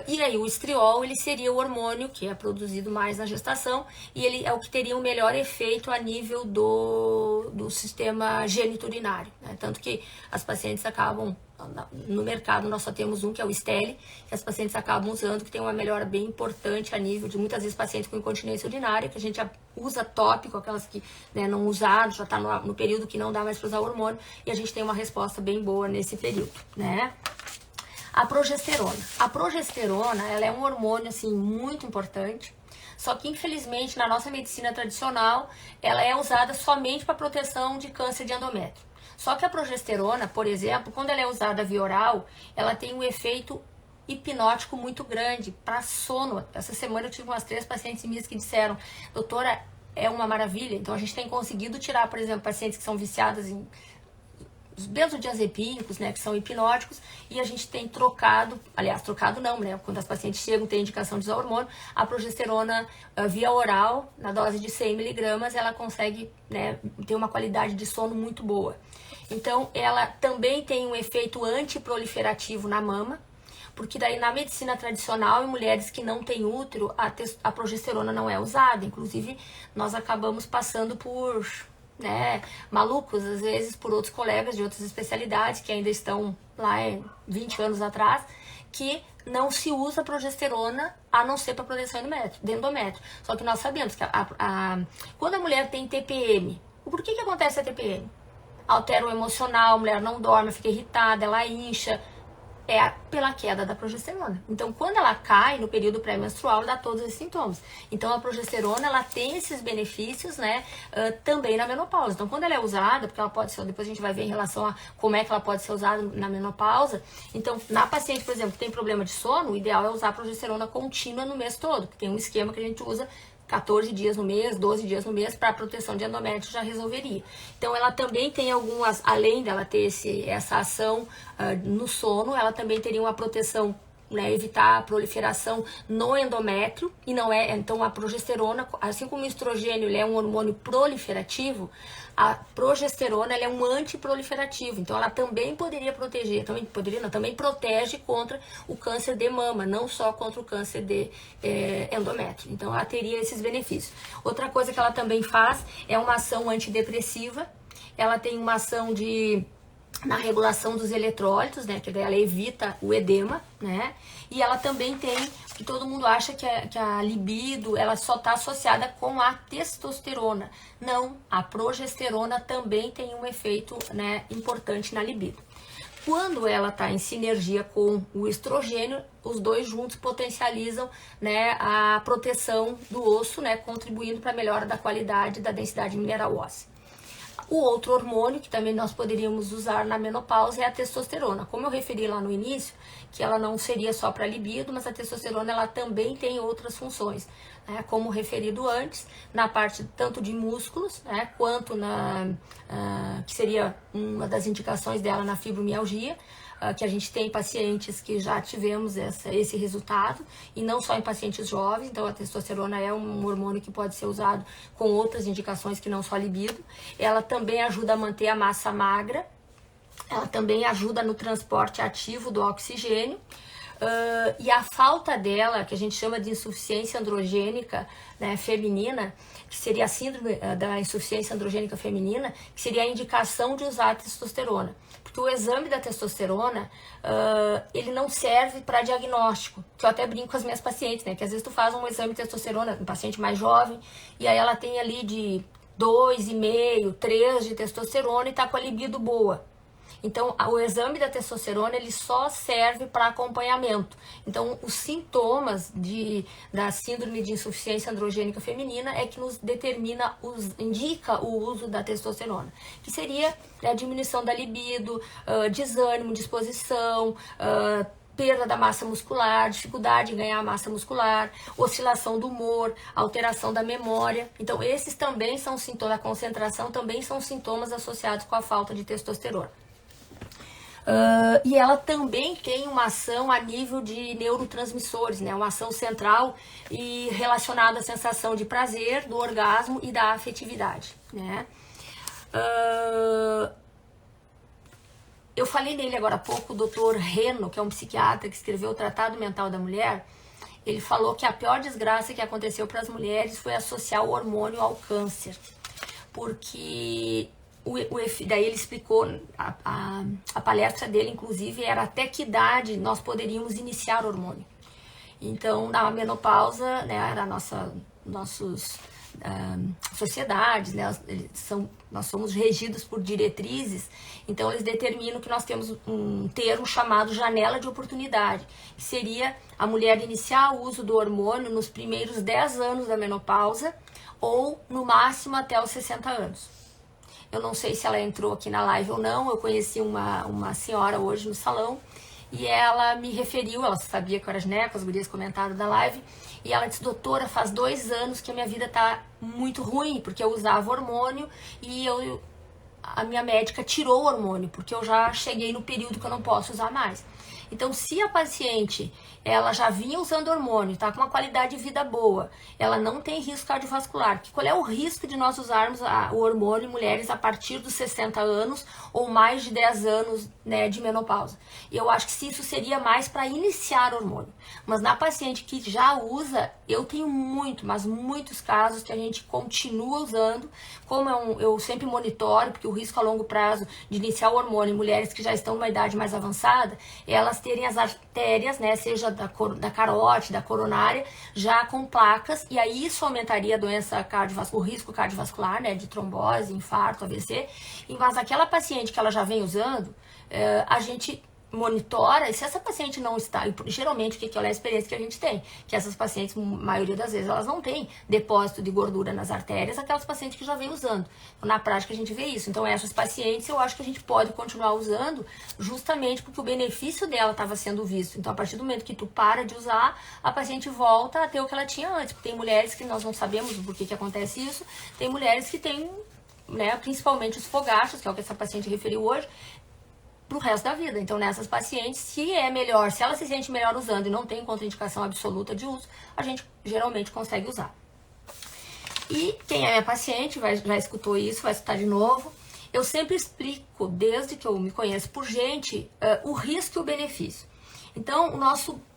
E aí o estriol, ele seria o hormônio que é produzido mais na gestação, e ele é o que teria um melhor efeito a nível do sistema geniturinário, né? Tanto que as pacientes acabam, no mercado nós só temos um, que é o Steli, que as pacientes acabam usando, que tem uma melhora bem importante a nível de muitas vezes pacientes com incontinência urinária, que a gente usa tópico, aquelas que, né, não usaram, já está no período que não dá mais para usar hormônio, e a gente tem uma resposta bem boa nesse período, né? A progesterona. A progesterona, ela é um hormônio, assim, muito importante, só que, infelizmente, na nossa medicina tradicional, ela é usada somente para proteção de câncer de endométrio. Só que a progesterona, por exemplo, quando ela é usada via oral, ela tem um efeito hipnótico muito grande para sono. Essa semana eu tive umas 3 pacientes minhas que disseram, doutora, é uma maravilha. Então, a gente tem conseguido tirar, por exemplo, pacientes que são viciadas em os benzodiazepínicos, né, que são hipnóticos, e a gente tem trocado não, né, quando as pacientes chegam, tem indicação de usar hormônio, a progesterona via oral, na dose de 100 miligramas, ela consegue, né, ter uma qualidade de sono muito boa. Então, ela também tem um efeito antiproliferativo na mama, porque daí na medicina tradicional, em mulheres que não têm útero, a progesterona não é usada. Inclusive, nós acabamos passando por, né, malucos, às vezes, por outros colegas de outras especialidades que ainda estão lá 20 anos atrás, que não se usa progesterona a não ser para proteção do endométrio. Só que nós sabemos que quando a mulher tem TPM, por que acontece a TPM? Altera o emocional, a mulher não dorme, fica irritada, ela incha, pela queda da progesterona. Então, quando ela cai no período pré-menstrual, dá todos esses sintomas. Então, a progesterona, ela tem esses benefícios, né, também na menopausa. Então, quando ela é usada, porque ela pode ser, depois a gente vai ver em relação a como é que ela pode ser usada na menopausa. Então, na paciente, por exemplo, que tem problema de sono, o ideal é usar a progesterona contínua no mês todo, que tem um esquema que a gente usa 14 dias no mês, 12 dias no mês, para proteção de endométrio já resolveria. Então, ela também tem algumas, além dela ter essa ação no sono, ela também teria uma proteção, né, evitar a proliferação no endométrio, e não é, então a progesterona, assim como o estrogênio, ele é um hormônio proliferativo, a progesterona, ela é um antiproliferativo, então ela também poderia proteger, também protege contra o câncer de mama, não só contra o câncer de endométrio. Então ela teria esses benefícios. Outra coisa que ela também faz é uma ação antidepressiva, ela tem uma ação na regulação dos eletrólitos, né, que ela evita o edema, né, e ela também tem, que todo mundo acha que a libido, ela só está associada com a testosterona. Não, a progesterona também tem um efeito, né, importante na libido. Quando ela está em sinergia com o estrogênio, os dois juntos potencializam, né, a proteção do osso, né, contribuindo para a melhora da qualidade da densidade mineral óssea. O outro hormônio que também nós poderíamos usar na menopausa é a testosterona. Como eu referi lá no início, que ela não seria só para libido, mas a testosterona ela também tem outras funções, né? Como referido antes, na parte tanto de músculos, né, quanto que seria uma das indicações dela na fibromialgia, que a gente tem pacientes que já tivemos esse resultado, e não só em pacientes jovens. Então a testosterona é um hormônio que pode ser usado com outras indicações que não só a libido. Ela também ajuda a manter a massa magra, ela também ajuda no transporte ativo do oxigênio, e a falta dela, que a gente chama de insuficiência androgênica, né, feminina, que seria a síndrome da insuficiência androgênica feminina, que seria a indicação de usar a testosterona. Porque o exame da testosterona, ele não serve para diagnóstico, que eu até brinco com as minhas pacientes, né, que às vezes tu faz um exame de testosterona, um paciente mais jovem, e aí ela tem ali de 2,5, 3 de testosterona e tá com a libido boa. Então, o exame da testosterona, ele só serve para acompanhamento. Então, os sintomas da síndrome de insuficiência androgênica feminina é que nos determina, indica o uso da testosterona, que seria a diminuição da libido, desânimo, disposição, perda da massa muscular, dificuldade em ganhar massa muscular, oscilação do humor, alteração da memória. Então, esses também são sintomas, a concentração também são sintomas associados com a falta de testosterona. E ela também tem uma ação a nível de neurotransmissores, né? Uma ação central e relacionada à sensação de prazer, do orgasmo e da afetividade, né? Eu falei nele agora há pouco, o Dr. Reno, que é um psiquiatra que escreveu o Tratado Mental da Mulher. Ele falou que a pior desgraça que aconteceu para as mulheres foi associar o hormônio ao câncer, porque daí ele explicou, a palestra dele, inclusive, era até que idade nós poderíamos iniciar o hormônio. Então, na menopausa, né, era nossos sociedades, né, nós somos regidos por diretrizes, então eles determinam que nós temos um termo chamado janela de oportunidade, que seria a mulher iniciar o uso do hormônio nos primeiros 10 anos da menopausa, ou no máximo até os 60 anos. Eu não sei se ela entrou aqui na live ou não, eu conheci uma senhora hoje no salão, e ela me referiu, ela sabia que eu era gineco, as gurias comentaram da live, e ela disse: doutora, faz 2 anos que a minha vida tá muito ruim, porque eu usava hormônio e a minha médica tirou o hormônio, porque eu já cheguei no período que eu não posso usar mais. Então, se a paciente, ela já vinha usando hormônio, tá com uma qualidade de vida boa, ela não tem risco cardiovascular. Qual é o risco de nós usarmos o hormônio em mulheres a partir dos 60 anos ou mais de 10 anos, né, de menopausa? E eu acho que se isso seria mais para iniciar hormônio. Mas na paciente que já usa, eu tenho muitos casos que a gente continua usando. Como eu sempre monitoro, porque o risco a longo prazo de iniciar o hormônio em mulheres que já estão numa idade mais avançada, elas terem as artérias, né, seja da carótide, da coronária, já com placas, e aí isso aumentaria a doença cardiovascular, o risco cardiovascular, né, de trombose, infarto, AVC. Mas aquela paciente que ela já vem usando, a gente monitora, e se essa paciente não está, e geralmente o que é a experiência que a gente tem, que essas pacientes, a maioria das vezes, elas não têm depósito de gordura nas artérias, aquelas pacientes que já vêm usando. Então, na prática a gente vê isso. Então essas pacientes eu acho que a gente pode continuar usando, justamente porque o benefício dela estava sendo visto. Então, a partir do momento que tu para de usar, a paciente volta a ter o que ela tinha antes. Porque tem mulheres que nós não sabemos por que acontece isso, tem mulheres que têm, né, principalmente os fogachos, que é o que essa paciente referiu hoje, pro resto da vida. Então, nessas pacientes, se ela se sente melhor usando e não tem contraindicação absoluta de uso, a gente geralmente consegue usar. E quem é minha paciente, já escutou isso, vai escutar de novo. Eu sempre explico, desde que eu me conheço por gente, o risco e o benefício. Então,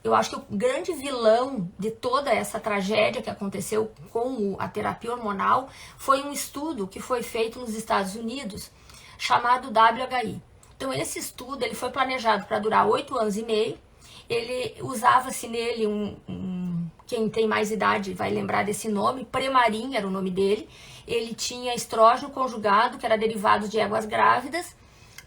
eu acho que o grande vilão de toda essa tragédia que aconteceu com a terapia hormonal foi um estudo que foi feito nos Estados Unidos, chamado WHI. Então, esse estudo ele foi planejado para durar 8 anos e meio. Ele usava-se nele quem tem mais idade vai lembrar desse nome, Premarin era o nome dele. Ele tinha estrógeno conjugado, que era derivado de éguas grávidas,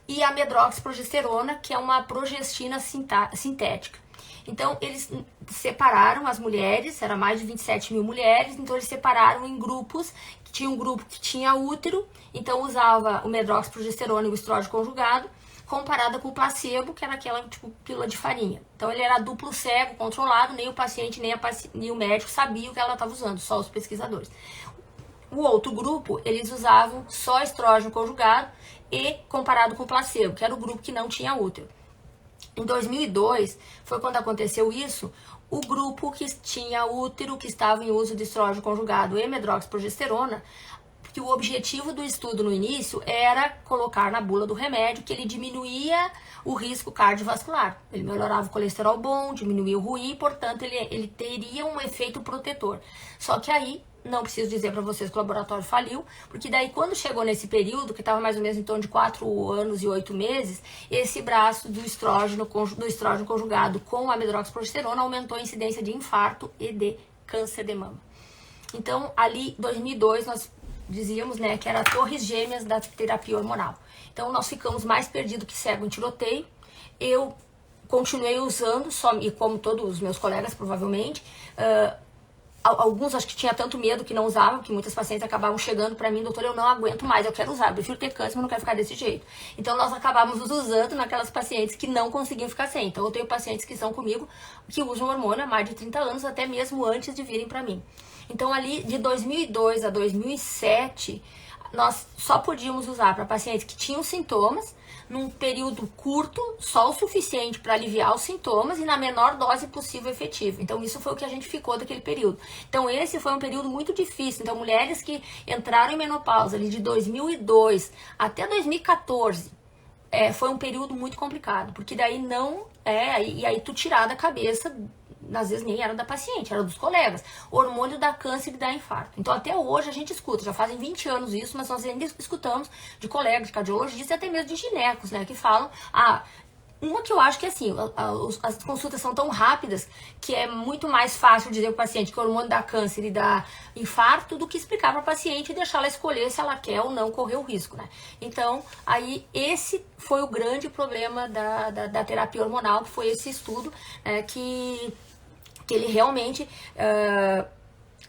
e a medroxprogesterona, que é uma progestina sintética. Então, eles separaram as mulheres, era mais de 27 mil mulheres, então eles separaram em grupos. Tinha um grupo que tinha útero, então usava o medroxprogesterona e o estrógeno conjugado, comparada com o placebo, que era aquela tipo pílula de farinha. Então ele era duplo cego, controlado, nem o paciente nem o médico sabia o que ela estava usando, só os pesquisadores. O outro grupo, eles usavam só estrógeno conjugado e comparado com o placebo, que era o grupo que não tinha útero. Em 2002, foi quando aconteceu isso, o grupo que tinha útero, que estava em uso de estrógeno conjugado e medroxprogesterona, que o objetivo do estudo no início era colocar na bula do remédio que ele diminuía o risco cardiovascular. Ele melhorava o colesterol bom, diminuía o ruim, portanto ele teria um efeito protetor. Só que aí, não preciso dizer para vocês que o laboratório faliu, porque daí quando chegou nesse período, que estava mais ou menos em torno de 4 anos e 8 meses, esse braço do estrógeno conjugado com a medroxprogesterona aumentou a incidência de infarto e de câncer de mama. Então, ali, 2002, nós dizíamos, né, que era torres gêmeas da terapia hormonal. Então, nós ficamos mais perdidos que cego em tiroteio. Eu continuei usando, e como todos os meus colegas, provavelmente, alguns acho que tinha tanto medo que não usavam, que muitas pacientes acabavam chegando para mim, doutor, eu não aguento mais, eu quero usar, eu prefiro ter câncer, mas não quero ficar desse jeito. Então nós acabamos usando naquelas pacientes que não conseguiam ficar sem. Então eu tenho pacientes que estão comigo, que usam hormônio há mais de 30 anos, até mesmo antes de virem para mim. Então ali de 2002 a 2007, nós só podíamos usar para pacientes que tinham sintomas, num período curto, só o suficiente para aliviar os sintomas e na menor dose possível efetiva. Então isso foi o que a gente ficou daquele período. Então esse foi um período muito difícil. Então mulheres que entraram em menopausa ali de 2002 até 2014, foi um período muito complicado, porque daí e aí tu tirar da cabeça, às vezes nem era da paciente, era dos colegas. O hormônio dá câncer e dá infarto. Então até hoje a gente escuta, já fazem 20 anos isso, mas nós ainda escutamos de colegas, de cardiologistas e até mesmo de ginecos, né, que falam, uma que eu acho que assim, as consultas são tão rápidas que é muito mais fácil dizer para o paciente que o hormônio dá câncer e dá infarto do que explicar para a paciente e deixar ela escolher se ela quer ou não correr o risco, né? Então, aí esse foi o grande problema da terapia hormonal, que foi esse estudo que ele realmente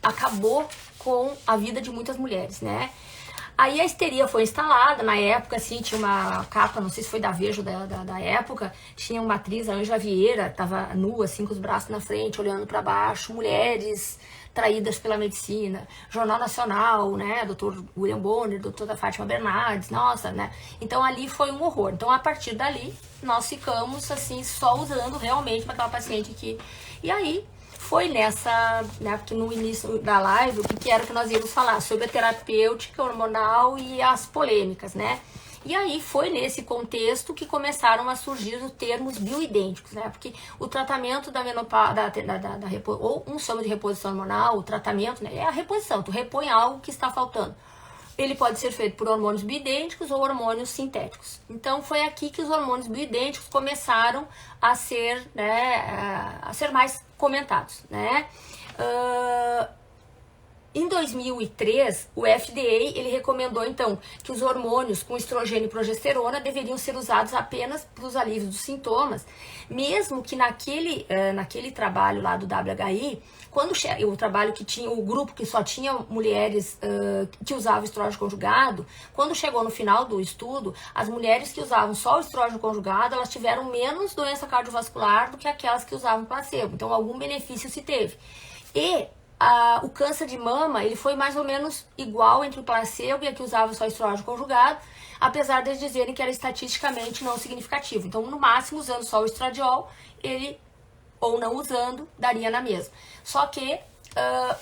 acabou com a vida de muitas mulheres, né? Aí a histeria foi instalada, na época, assim, tinha uma capa, não sei se foi da Veja da época, tinha uma atriz, a Ângela Vieira, tava nua, assim, com os braços na frente, olhando para baixo, mulheres traídas pela medicina, Jornal Nacional, né, Dr. William Bonner, doutora Fátima Bernardes, nossa, né, então ali foi um horror. Então a partir dali, nós ficamos, assim, só usando realmente para aquela paciente que... E aí, foi nessa, né, porque no início da live, o que era que nós íamos falar? Sobre a terapêutica hormonal e as polêmicas, né? E aí foi nesse contexto que começaram a surgir os termos bioidênticos, né? Porque o tratamento da menopausa, ou um chama de reposição hormonal, o tratamento, né, é a reposição, tu repõe algo que está faltando. Ele pode ser feito por hormônios bioidênticos ou hormônios sintéticos. Então foi aqui que os hormônios bioidênticos começaram a ser, né, a ser mais comentados, né? Em 2003, o FDA ele recomendou então que os hormônios com estrogênio e progesterona deveriam ser usados apenas para os alívios dos sintomas, mesmo que naquele trabalho lá do WHI, quando o trabalho que tinha o grupo que só tinha mulheres que usavam estrógeno conjugado, quando chegou no final do estudo, as mulheres que usavam só o estrógeno conjugado, elas tiveram menos doença cardiovascular do que aquelas que usavam placebo. Então algum benefício se teve. E o câncer de mama, ele foi mais ou menos igual entre o placebo e a que usava só estrógeno conjugado, apesar de eles dizerem que era estatisticamente não significativo. Então, no máximo, usando só o estradiol, ele, ou não usando, daria na mesma. Só que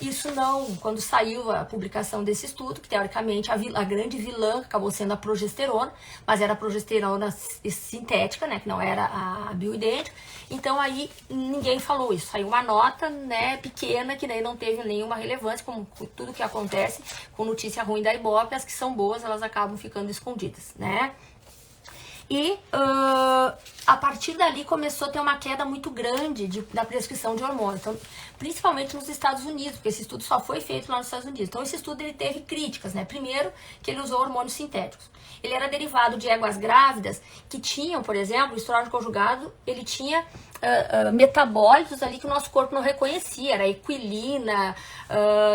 isso não, quando saiu a publicação desse estudo, que teoricamente a grande vilã acabou sendo a progesterona, mas era a progesterona sintética, né, que não era a bioidêntica, então aí ninguém falou isso, saiu uma nota, né, pequena, que daí não teve nenhuma relevância, como tudo que acontece com notícia ruim da Ibope, as que são boas, elas acabam ficando escondidas, né. E a partir dali começou a ter uma queda muito grande da prescrição de hormônios, então, principalmente nos Estados Unidos, porque esse estudo só foi feito lá nos Estados Unidos. Então esse estudo ele teve críticas, né? Primeiro, que ele usou hormônios sintéticos. Ele era derivado de éguas grávidas que tinham, por exemplo, o estrógeno conjugado, ele tinha metabólitos ali que o nosso corpo não reconhecia, era equilina,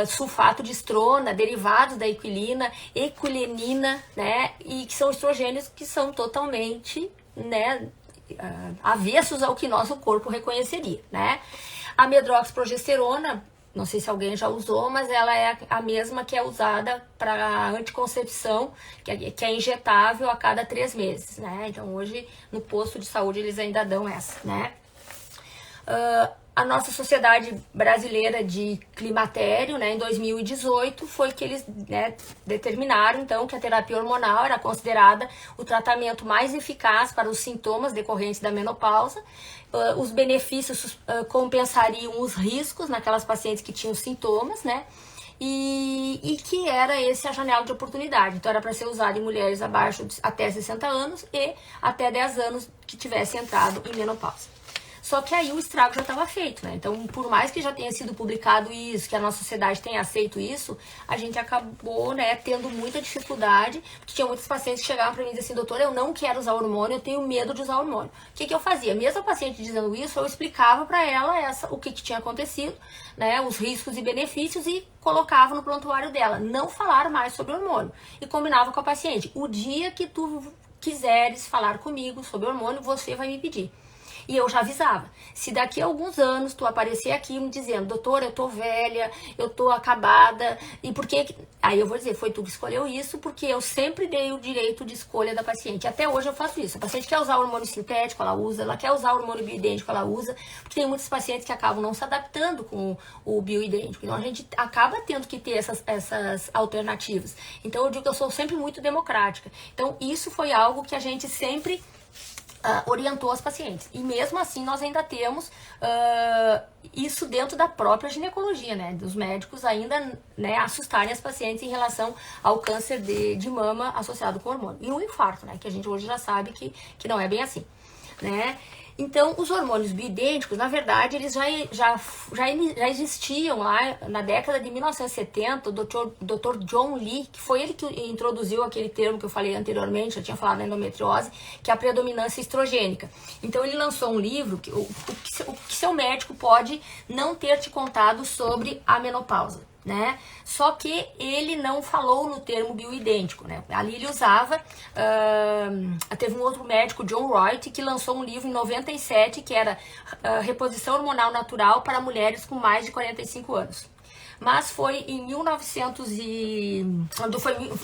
sulfato de estrona, derivados da equilina, equilenina, né, e que são estrogênios que são totalmente, né, avessos ao que nosso corpo reconheceria, né. A medroxprogesterona, não sei se alguém já usou, mas ela é a mesma que é usada para anticoncepção, que é injetável a cada 3 meses, né? Então hoje no posto de saúde eles ainda dão essa, né? a nossa Sociedade Brasileira de Climatério, né, em 2018, foi que eles, né, determinaram, então, que a terapia hormonal era considerada o tratamento mais eficaz para os sintomas decorrentes da menopausa. Os benefícios compensariam os riscos naquelas pacientes que tinham sintomas, né? E que era esse a janela de oportunidade. Então era para ser usado em mulheres abaixo de até 60 anos e até 10 anos que tivessem entrado em menopausa. Só que aí o estrago já estava feito, né? Então, por mais que já tenha sido publicado isso, que a nossa sociedade tenha aceito isso, a gente acabou, né, tendo muita dificuldade, porque tinha muitos pacientes que chegavam para mim e diziam assim, doutor, eu não quero usar hormônio, eu tenho medo de usar hormônio. O que eu fazia? Mesmo a paciente dizendo isso, eu explicava para ela o que tinha acontecido, né, os riscos e benefícios e colocava no prontuário dela, não falar mais sobre hormônio. E combinava com a paciente, o dia que tu quiseres falar comigo sobre hormônio, você vai me pedir. E eu já avisava, se daqui a alguns anos tu aparecer aqui me dizendo, doutora, eu tô velha, eu tô acabada, e por que... Aí eu vou dizer, foi tu que escolheu isso, porque eu sempre dei o direito de escolha da paciente. Até hoje eu faço isso. A paciente quer usar hormônio sintético, ela usa. Ela quer usar hormônio bioidêntico, ela usa. Porque tem muitos pacientes que acabam não se adaptando com o bioidêntico. Então a gente acaba tendo que ter essas alternativas. Então eu digo que eu sou sempre muito democrática. Então isso foi algo que a gente sempre... orientou as pacientes. E mesmo assim nós ainda temos isso dentro da própria ginecologia, né? Dos médicos ainda, né, assustarem as pacientes em relação ao câncer de mama associado com hormônio. E o infarto, né? Que a gente hoje já sabe que não é bem assim, né? Então, os hormônios bioidênticos, na verdade, eles já existiam lá na década de 1970, o Dr. John Lee, que foi ele que introduziu aquele termo que eu falei anteriormente, eu tinha falado da endometriose, que é a predominância estrogênica. Então, ele lançou um livro, o que seu médico pode não ter te contado sobre a menopausa, né? Só que ele não falou no termo bioidêntico, né? Ali ele usava, teve um outro médico, John Reut, que lançou um livro em 97 que era Reposição Hormonal Natural para Mulheres com mais de 45 anos. Mas foi em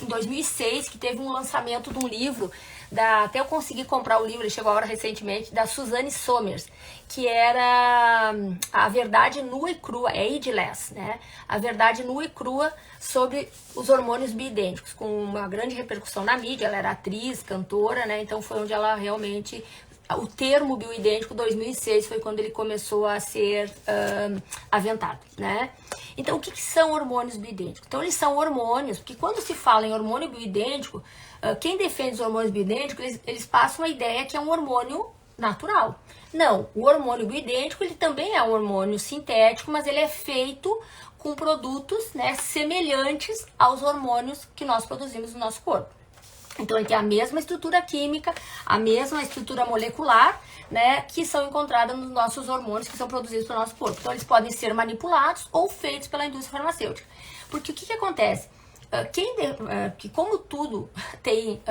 2006 que teve um lançamento de um livro, até eu consegui comprar o livro, ele chegou agora recentemente, da Suzanne Somers, que era A Verdade Nua e Crua, Ageless, né? A Verdade Nua e Crua sobre os hormônios bioidênticos, com uma grande repercussão na mídia. Ela era atriz, cantora, né? Então foi onde ela realmente... O termo bioidêntico 2006 foi quando ele começou a ser aventado, né? Então, o que são hormônios bioidênticos? Então, eles são hormônios, porque quando se fala em hormônio bioidêntico, quem defende os hormônios bioidênticos, eles passam a ideia que é um hormônio natural. Não, o hormônio bioidêntico, ele também é um hormônio sintético, mas ele é feito com produtos, né, semelhantes aos hormônios que nós produzimos no nosso corpo. Então, ele tem a mesma estrutura química, a mesma estrutura molecular, né, que são encontradas nos nossos hormônios que são produzidos pelo nosso corpo. Então, eles podem ser manipulados ou feitos pela indústria farmacêutica. Porque o que acontece? Que como tudo tem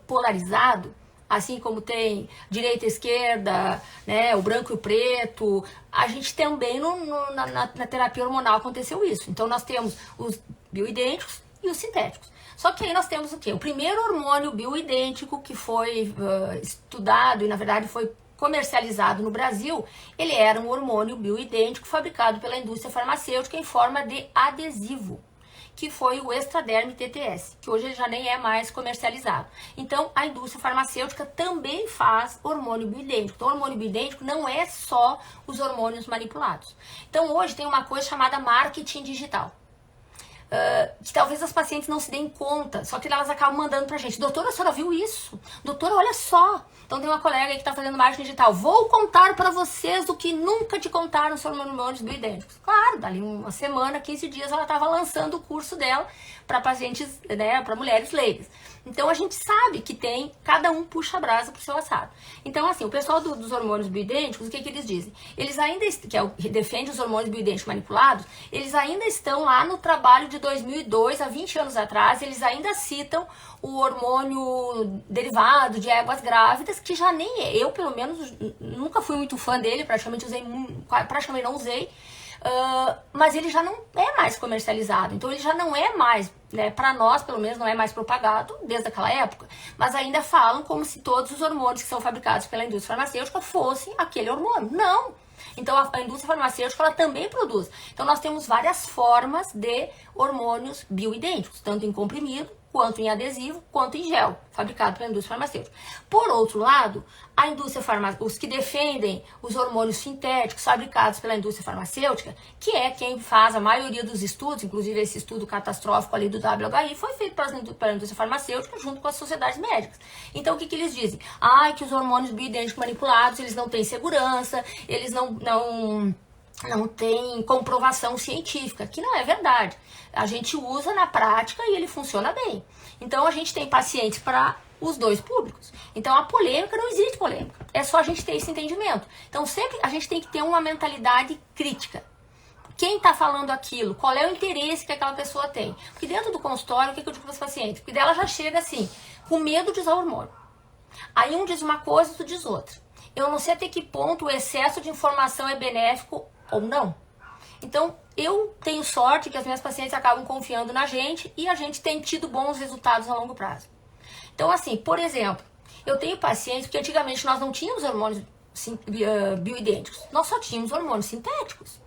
polarizado, assim como tem direita e esquerda, né, o branco e o preto, a gente também na terapia hormonal aconteceu isso. Então, nós temos os bioidênticos e os sintéticos. Só que aí nós temos o quê? O primeiro hormônio bioidêntico que foi estudado e, na verdade, foi comercializado no Brasil, ele era um hormônio bioidêntico fabricado pela indústria farmacêutica em forma de adesivo, que foi o Extraderm TTS, que hoje ele já nem é mais comercializado. Então, a indústria farmacêutica também faz hormônio bioidêntico. Então, o hormônio bioidêntico não é só os hormônios manipulados. Então, hoje tem uma coisa chamada marketing digital. Que talvez as pacientes não se deem conta, só que elas acabam mandando pra gente, doutora, a senhora viu isso? Doutora, olha só. Então tem uma colega aí que tá fazendo marketing digital, vou contar pra vocês o que nunca te contaram sobre hormônios bioidênticos. Claro, dali uma semana, 15 dias, ela tava lançando o curso dela para pacientes, né, para mulheres leigas. Então a gente sabe que tem, cada um puxa a brasa pro seu assado. Então assim, o pessoal dos hormônios bioidênticos, o que eles dizem? Eles ainda, que defende os hormônios bioidênticos manipulados, eles ainda estão lá no trabalho de 2002, há 20 anos atrás, eles ainda citam o hormônio derivado de éguas grávidas, que já nem é, eu pelo menos nunca fui muito fã dele, praticamente não usei, mas ele já não é mais comercializado, então ele já não é mais, né, para nós pelo menos não é mais propagado desde aquela época, mas ainda falam como se todos os hormônios que são fabricados pela indústria farmacêutica fossem aquele hormônio. Não! Então a indústria farmacêutica ela também produz. Então nós temos várias formas de hormônios bioidênticos, tanto em comprimido, quanto em adesivo, quanto em gel, fabricado pela indústria farmacêutica. Por outro lado, a indústria os que defendem os hormônios sintéticos fabricados pela indústria farmacêutica, que é quem faz a maioria dos estudos, inclusive esse estudo catastrófico ali do WHI, foi feito pela indústria farmacêutica junto com as sociedades médicas. Então, o que eles dizem? Que os hormônios bioidênticos manipulados, eles não têm segurança, eles não tem comprovação científica, que não é verdade. A gente usa na prática e ele funciona bem. Então a gente tem pacientes para os dois públicos. Então a polêmica, não existe polêmica. É só a gente ter esse entendimento. Então sempre a gente tem que ter uma mentalidade crítica. Quem está falando aquilo? Qual é o interesse que aquela pessoa tem? Porque dentro do consultório, o que eu digo para os pacientes? Porque dela já chega assim, com medo de usar hormônio. Aí um diz uma coisa, outro diz outra. Eu não sei até que ponto o excesso de informação é benéfico ou não. Então, eu tenho sorte que as minhas pacientes acabam confiando na gente e a gente tem tido bons resultados a longo prazo. Então, assim, por exemplo, eu tenho pacientes, porque antigamente nós não tínhamos hormônios bioidênticos, nós só tínhamos hormônios sintéticos.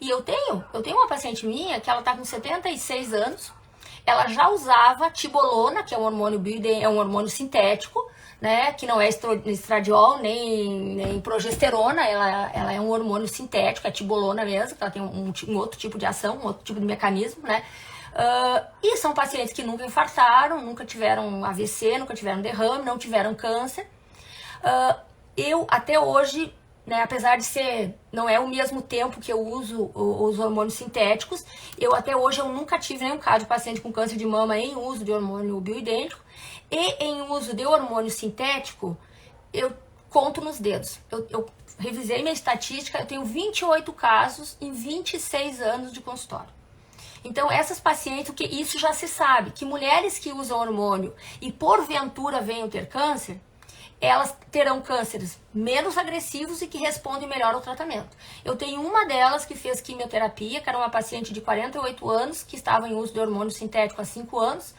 E eu tenho uma paciente minha que ela está com 76 anos, ela já usava tibolona, que é um hormônio bioidêntico, é um hormônio sintético, né, que não é estradiol nem progesterona, ela é um hormônio sintético, é tibolona mesmo, que ela tem um outro tipo de ação, um outro tipo de mecanismo, né? E são pacientes que nunca infartaram, nunca tiveram AVC, nunca tiveram derrame, não tiveram câncer. Eu, até hoje, né, apesar de ser, não é o mesmo tempo que eu uso os hormônios sintéticos, até hoje eu nunca tive nenhum caso de paciente com câncer de mama em uso de hormônio bioidêntico. E em uso de hormônio sintético, eu conto nos dedos. Eu revisei minha estatística, eu tenho 28 casos em 26 anos de consultório. Então, essas pacientes, porque isso já se sabe, que mulheres que usam hormônio e porventura venham ter câncer, elas terão cânceres menos agressivos e que respondem melhor ao tratamento. Eu tenho uma delas que fez quimioterapia, que era uma paciente de 48 anos, que estava em uso de hormônio sintético há 5 anos,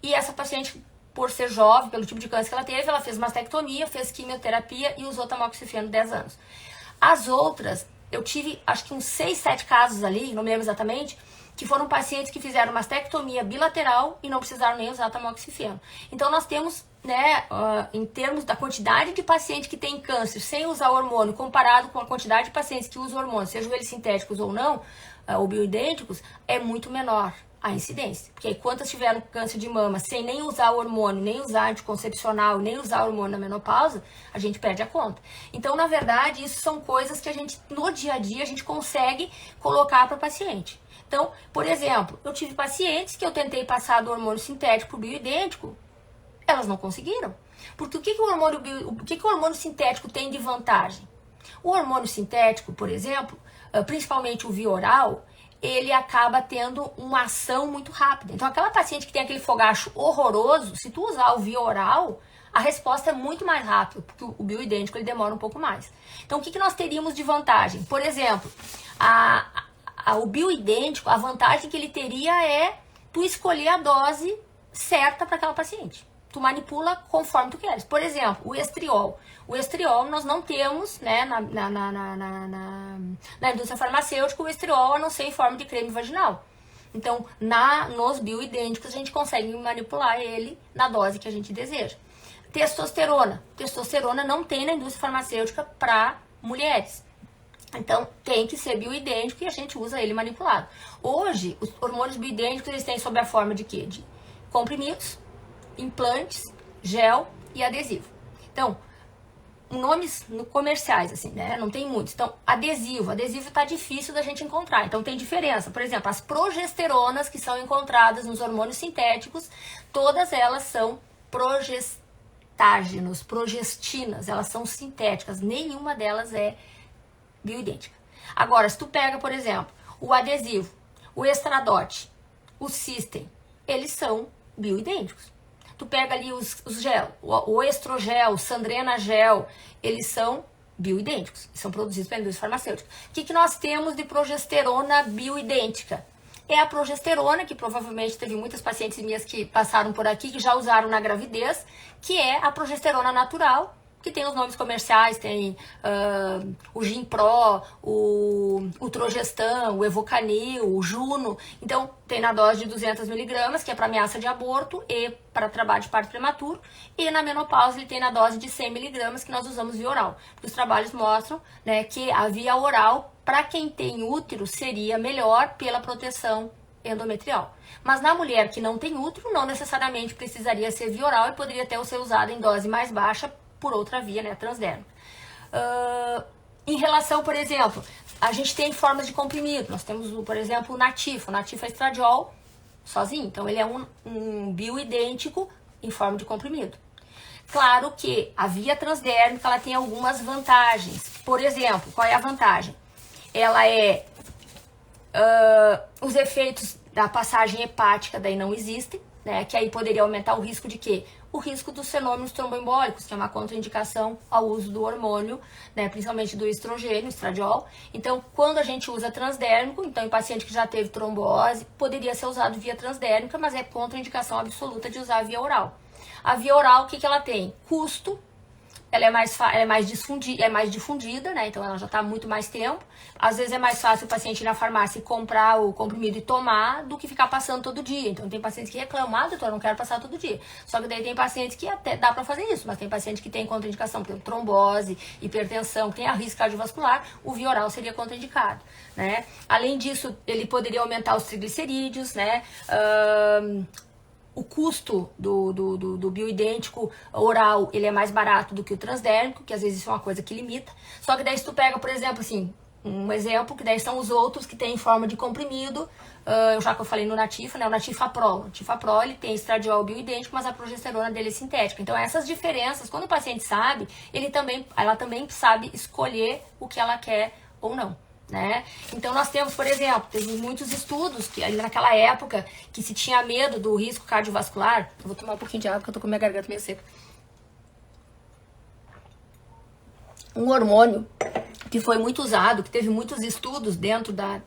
e essa paciente, por ser jovem, pelo tipo de câncer que ela teve, ela fez mastectomia, fez quimioterapia e usou tamoxifeno 10 anos. As outras, eu tive acho que uns 6, 7 casos ali, não me lembro exatamente, que foram pacientes que fizeram mastectomia bilateral e não precisaram nem usar tamoxifeno. Então nós temos, né, em termos da quantidade de pacientes que tem câncer sem usar hormônio, comparado com a quantidade de pacientes que usam hormônio, sejam eles sintéticos ou não, ou bioidênticos, é muito menor a incidência. Porque aí, quantas tiveram câncer de mama sem nem usar hormônio, nem usar anticoncepcional, nem usar hormônio na menopausa, a gente perde a conta. Então, na verdade, isso são coisas que a gente, no dia a dia, a gente consegue colocar para o paciente. Então, por exemplo, eu tive pacientes que eu tentei passar do hormônio sintético para o bioidêntico, elas não conseguiram. Porque o que o hormônio sintético tem de vantagem? O hormônio sintético, por exemplo, principalmente o Vioral, ele acaba tendo uma ação muito rápida. Então, aquela paciente que tem aquele fogacho horroroso, se tu usar o Vioral, a resposta é muito mais rápida, porque o bioidêntico ele demora um pouco mais. Então, o que nós teríamos de vantagem? Por exemplo, o bioidêntico, a vantagem que ele teria é tu escolher a dose certa para aquela paciente. Tu manipula conforme tu queres. Por exemplo, o estriol. O estriol nós não temos, né, na indústria farmacêutica, o estriol a não ser em forma de creme vaginal. Então, nos bioidênticos, a gente consegue manipular ele na dose que a gente deseja. Testosterona. Testosterona não tem na indústria farmacêutica para mulheres. Então, tem que ser bioidêntico e a gente usa ele manipulado. Hoje, os hormônios bioidênticos, eles têm sob a forma de quê? De comprimidos, implantes, gel e adesivo. Então, nomes comerciais, assim, né? Não tem muitos. Então, adesivo tá difícil da gente encontrar. Então, tem diferença. Por exemplo, as progesteronas que são encontradas nos hormônios sintéticos, todas elas são progestágenos, progestinas. Elas são sintéticas. Nenhuma delas é bioidêntica. Agora, se tu pega, por exemplo, o adesivo, o estradote, o system, eles são bioidênticos. Tu pega ali os gel, o estrogel, o sandrena gel, eles são bioidênticos, são produzidos pela indústria farmacêutica. O que nós temos de progesterona bioidêntica? É a progesterona, que provavelmente teve muitas pacientes minhas que passaram por aqui, que já usaram na gravidez, que é a progesterona natural, que tem os nomes comerciais, tem o Gimpro, o Trogestan, o Evocanil, o Juno. Então, tem na dose de 200 miligramas, que é para ameaça de aborto e para trabalho de parto prematuro. E na menopausa, ele tem na dose de 100 miligramas, que nós usamos via oral. Os trabalhos mostram, né, que a via oral, para quem tem útero, seria melhor pela proteção endometrial. Mas na mulher que não tem útero, não necessariamente precisaria ser via oral e poderia até ser usada em dose mais baixa por outra via, né, transdérmica. Em relação, por exemplo, a gente tem formas de comprimido. Nós temos, por exemplo, o Natif. O Natif é estradiol sozinho. Então, ele é um bioidêntico em forma de comprimido. Claro que a via transdérmica ela tem algumas vantagens. Por exemplo, qual é a vantagem? Ela é... os efeitos da passagem hepática daí não existem, né? Que aí poderia aumentar o risco de quê? O risco dos fenômenos tromboembólicos, que é uma contraindicação ao uso do hormônio, né, principalmente do estrogênio, estradiol. Então, quando a gente usa transdérmico, então em paciente que já teve trombose, poderia ser usado via transdérmica, mas é contraindicação absoluta de usar via oral. A via oral, o que ela tem? Custo. Ela é mais difundida, né? Então ela já está há muito mais tempo. Às vezes é mais fácil o paciente ir na farmácia e comprar o comprimido e tomar do que ficar passando todo dia. Então tem pacientes que reclamam, doutor, eu não quero passar todo dia. Só que daí tem pacientes que até dá para fazer isso, mas tem paciente que tem contraindicação, por exemplo, trombose, hipertensão, que tem a risco cardiovascular, o via oral seria contraindicado, né? Além disso, ele poderia aumentar os triglicerídeos, né? O custo do bioidêntico oral, ele é mais barato do que o transdérmico, que às vezes isso é uma coisa que limita. Só que daí se tu pega, por exemplo, assim, um exemplo, que daí são os outros que tem em forma de comprimido, já que eu falei no Natif, né, o Natif-Aprol. O Natif-Aprol, ele tem estradiol bioidêntico, mas a progesterona dele é sintética. Então essas diferenças, quando o paciente sabe, ela também sabe escolher o que ela quer ou não. Né? Então nós temos, por exemplo, teve muitos estudos que ali naquela época que se tinha medo do risco cardiovascular. Eu vou tomar um pouquinho de água porque eu tô com minha garganta meio seca. Um hormônio que foi muito usado, que teve muitos estudos dentro da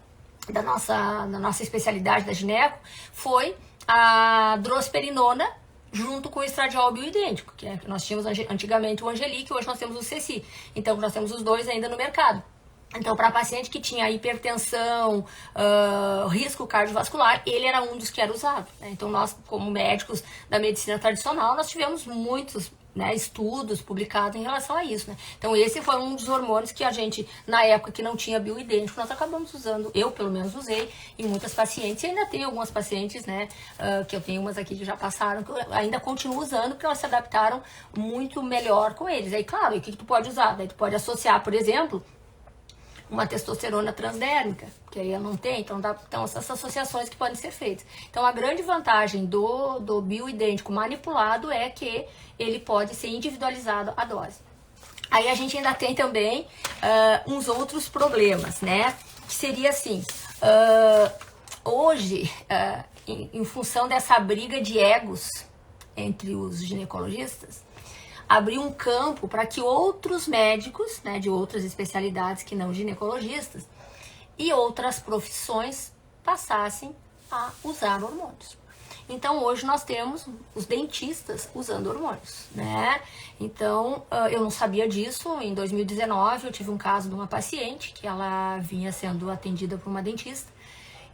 nossa especialidade da gineco, foi a drosperinona junto com o estradiol bioidêntico, que nós tínhamos antigamente o Angelique, hoje nós temos o Ceci. Então nós temos os dois ainda no mercado. Então, para paciente que tinha hipertensão, risco cardiovascular, ele era um dos que era usado, né? Então, nós, como médicos da medicina tradicional, nós tivemos muitos, né, estudos publicados em relação a isso, né? Então, esse foi um dos hormônios que a gente, na época que não tinha bioidêntico, nós acabamos usando, eu pelo menos usei, em muitas pacientes, e ainda tenho algumas pacientes, né, que eu tenho umas aqui que já passaram, que eu ainda continuo usando, porque elas se adaptaram muito melhor com eles. Aí, claro, o que tu pode usar? Daí tu pode associar, por exemplo, uma testosterona transdérmica, que aí ela não tem, então essas associações que podem ser feitas. Então a grande vantagem do bioidêntico manipulado é que ele pode ser individualizado a dose. Aí a gente ainda tem também uns outros problemas, né? Que seria assim, hoje, em função dessa briga de egos entre os ginecologistas, abrir um campo para que outros médicos, né, de outras especialidades que não ginecologistas e outras profissões passassem a usar hormônios. Então hoje nós temos os dentistas usando hormônios, né? Então eu não sabia disso. Em 2019 eu tive um caso de uma paciente que ela vinha sendo atendida por uma dentista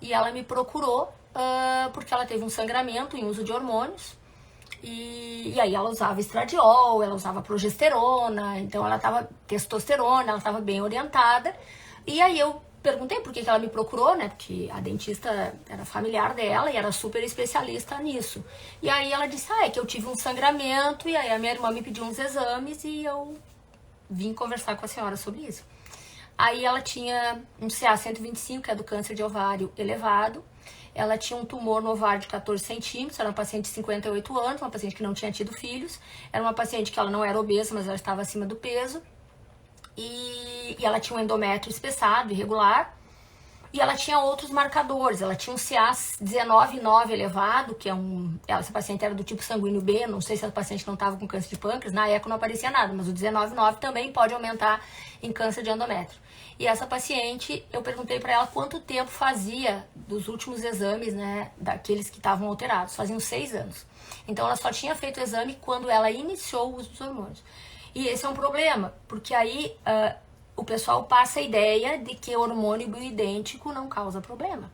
e ela me procurou porque ela teve um sangramento em uso de hormônios. E aí ela usava estradiol, ela usava progesterona, então ela estava testosterona, ela estava bem orientada. E aí eu perguntei por que ela me procurou, né? Porque a dentista era familiar dela e era super especialista nisso. E aí ela disse, é que eu tive um sangramento e aí a minha irmã me pediu uns exames e eu vim conversar com a senhora sobre isso. Aí ela tinha um CA-125, que é do câncer de ovário elevado. Ela tinha um tumor no ovário de 14 centímetros, era uma paciente de 58 anos, uma paciente que não tinha tido filhos. Era uma paciente que ela não era obesa, mas ela estava acima do peso. E ela tinha um endométrio espessado, irregular. E ela tinha outros marcadores. Ela tinha um CA19,9 elevado, que é essa paciente era do tipo sanguíneo B, não sei se a paciente não estava com câncer de pâncreas, na eco não aparecia nada, mas o 19,9 também pode aumentar em câncer de endométrio. E essa paciente, eu perguntei para ela quanto tempo fazia dos últimos exames, né, daqueles que estavam alterados. Faziam 6 anos. Então ela só tinha feito o exame quando ela iniciou o uso dos hormônios. E esse é um problema, porque aí o pessoal passa a ideia de que hormônio bioidêntico não causa problema.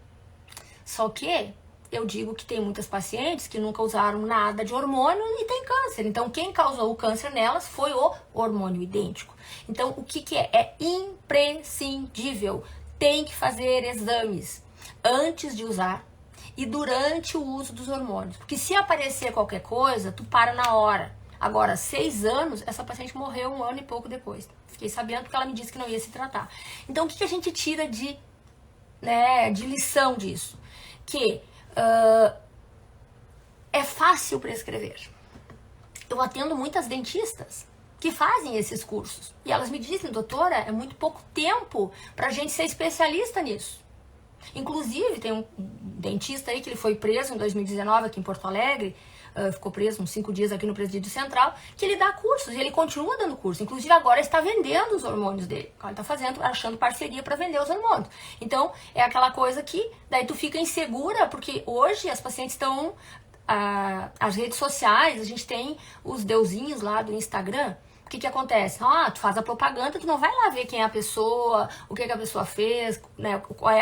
Só que eu digo que tem muitas pacientes que nunca usaram nada de hormônio e tem câncer. Então, quem causou o câncer nelas foi o hormônio idêntico. Então, o que é? É imprescindível. Tem que fazer exames antes de usar e durante o uso dos hormônios. Porque se aparecer qualquer coisa, tu para na hora. Agora, 6 anos, essa paciente morreu 1 ano e pouco depois. Fiquei sabendo porque ela me disse que não ia se tratar. Então, o que a gente tira de lição disso? Que é fácil prescrever. Eu atendo muitas dentistas que fazem esses cursos. E elas me dizem, doutora, é muito pouco tempo pra gente ser especialista nisso. Inclusive, tem um dentista aí que ele foi preso em 2019 aqui em Porto Alegre, ficou preso uns 5 dias aqui no Presídio Central, que ele dá cursos, e ele continua dando curso. Inclusive, agora está vendendo os hormônios dele. Ele está achando parceria para vender os hormônios. Então, é aquela coisa que daí tu fica insegura, porque hoje as pacientes estão... as redes sociais, a gente tem os deusinhos lá do Instagram. O que acontece? Tu faz a propaganda, tu não vai lá ver quem é a pessoa, o que a pessoa fez, né, qual é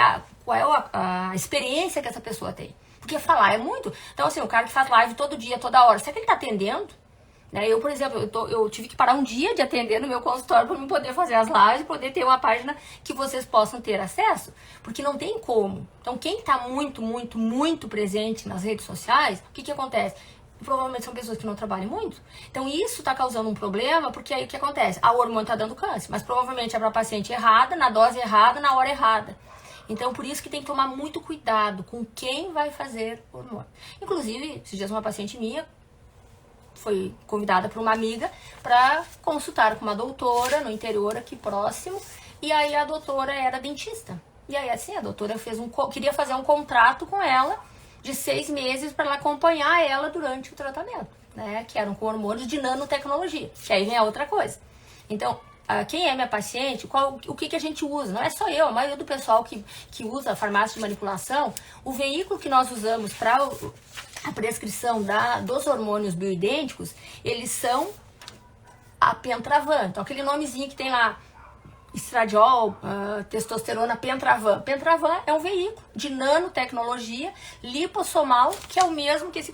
a experiência que essa pessoa tem. Porque falar é muito. Então, assim, o cara que faz live todo dia, toda hora, será que ele tá atendendo? Né? Eu, por exemplo, eu tive que parar um dia de atender no meu consultório para eu poder fazer as lives, poder ter uma página que vocês possam ter acesso, porque não tem como. Então, quem está muito, muito, muito presente nas redes sociais, o que acontece? Provavelmente são pessoas que não trabalham muito. Então, isso está causando um problema, porque aí o que acontece? O hormônio está dando câncer, mas provavelmente é para a paciente errada, na dose errada, na hora errada. Então, por isso que tem que tomar muito cuidado com quem vai fazer hormônio. Inclusive, esses dias uma paciente minha foi convidada por uma amiga para consultar com uma doutora no interior aqui próximo, e aí a doutora era dentista. E aí assim, a doutora queria fazer um contrato com ela de 6 meses para ela acompanhar ela durante o tratamento, né? Que eram com hormônios de nanotecnologia, que aí vem a outra coisa. Então, quem é minha paciente, o que a gente usa? Não é só eu, a maioria do pessoal que usa a farmácia de manipulação, o veículo que nós usamos para a prescrição dos hormônios bioidênticos, eles são a Pentravan. Então, aquele nomezinho que tem lá, estradiol, testosterona, Pentravan. Pentravan é um veículo de nanotecnologia lipossomal, que é o mesmo que esse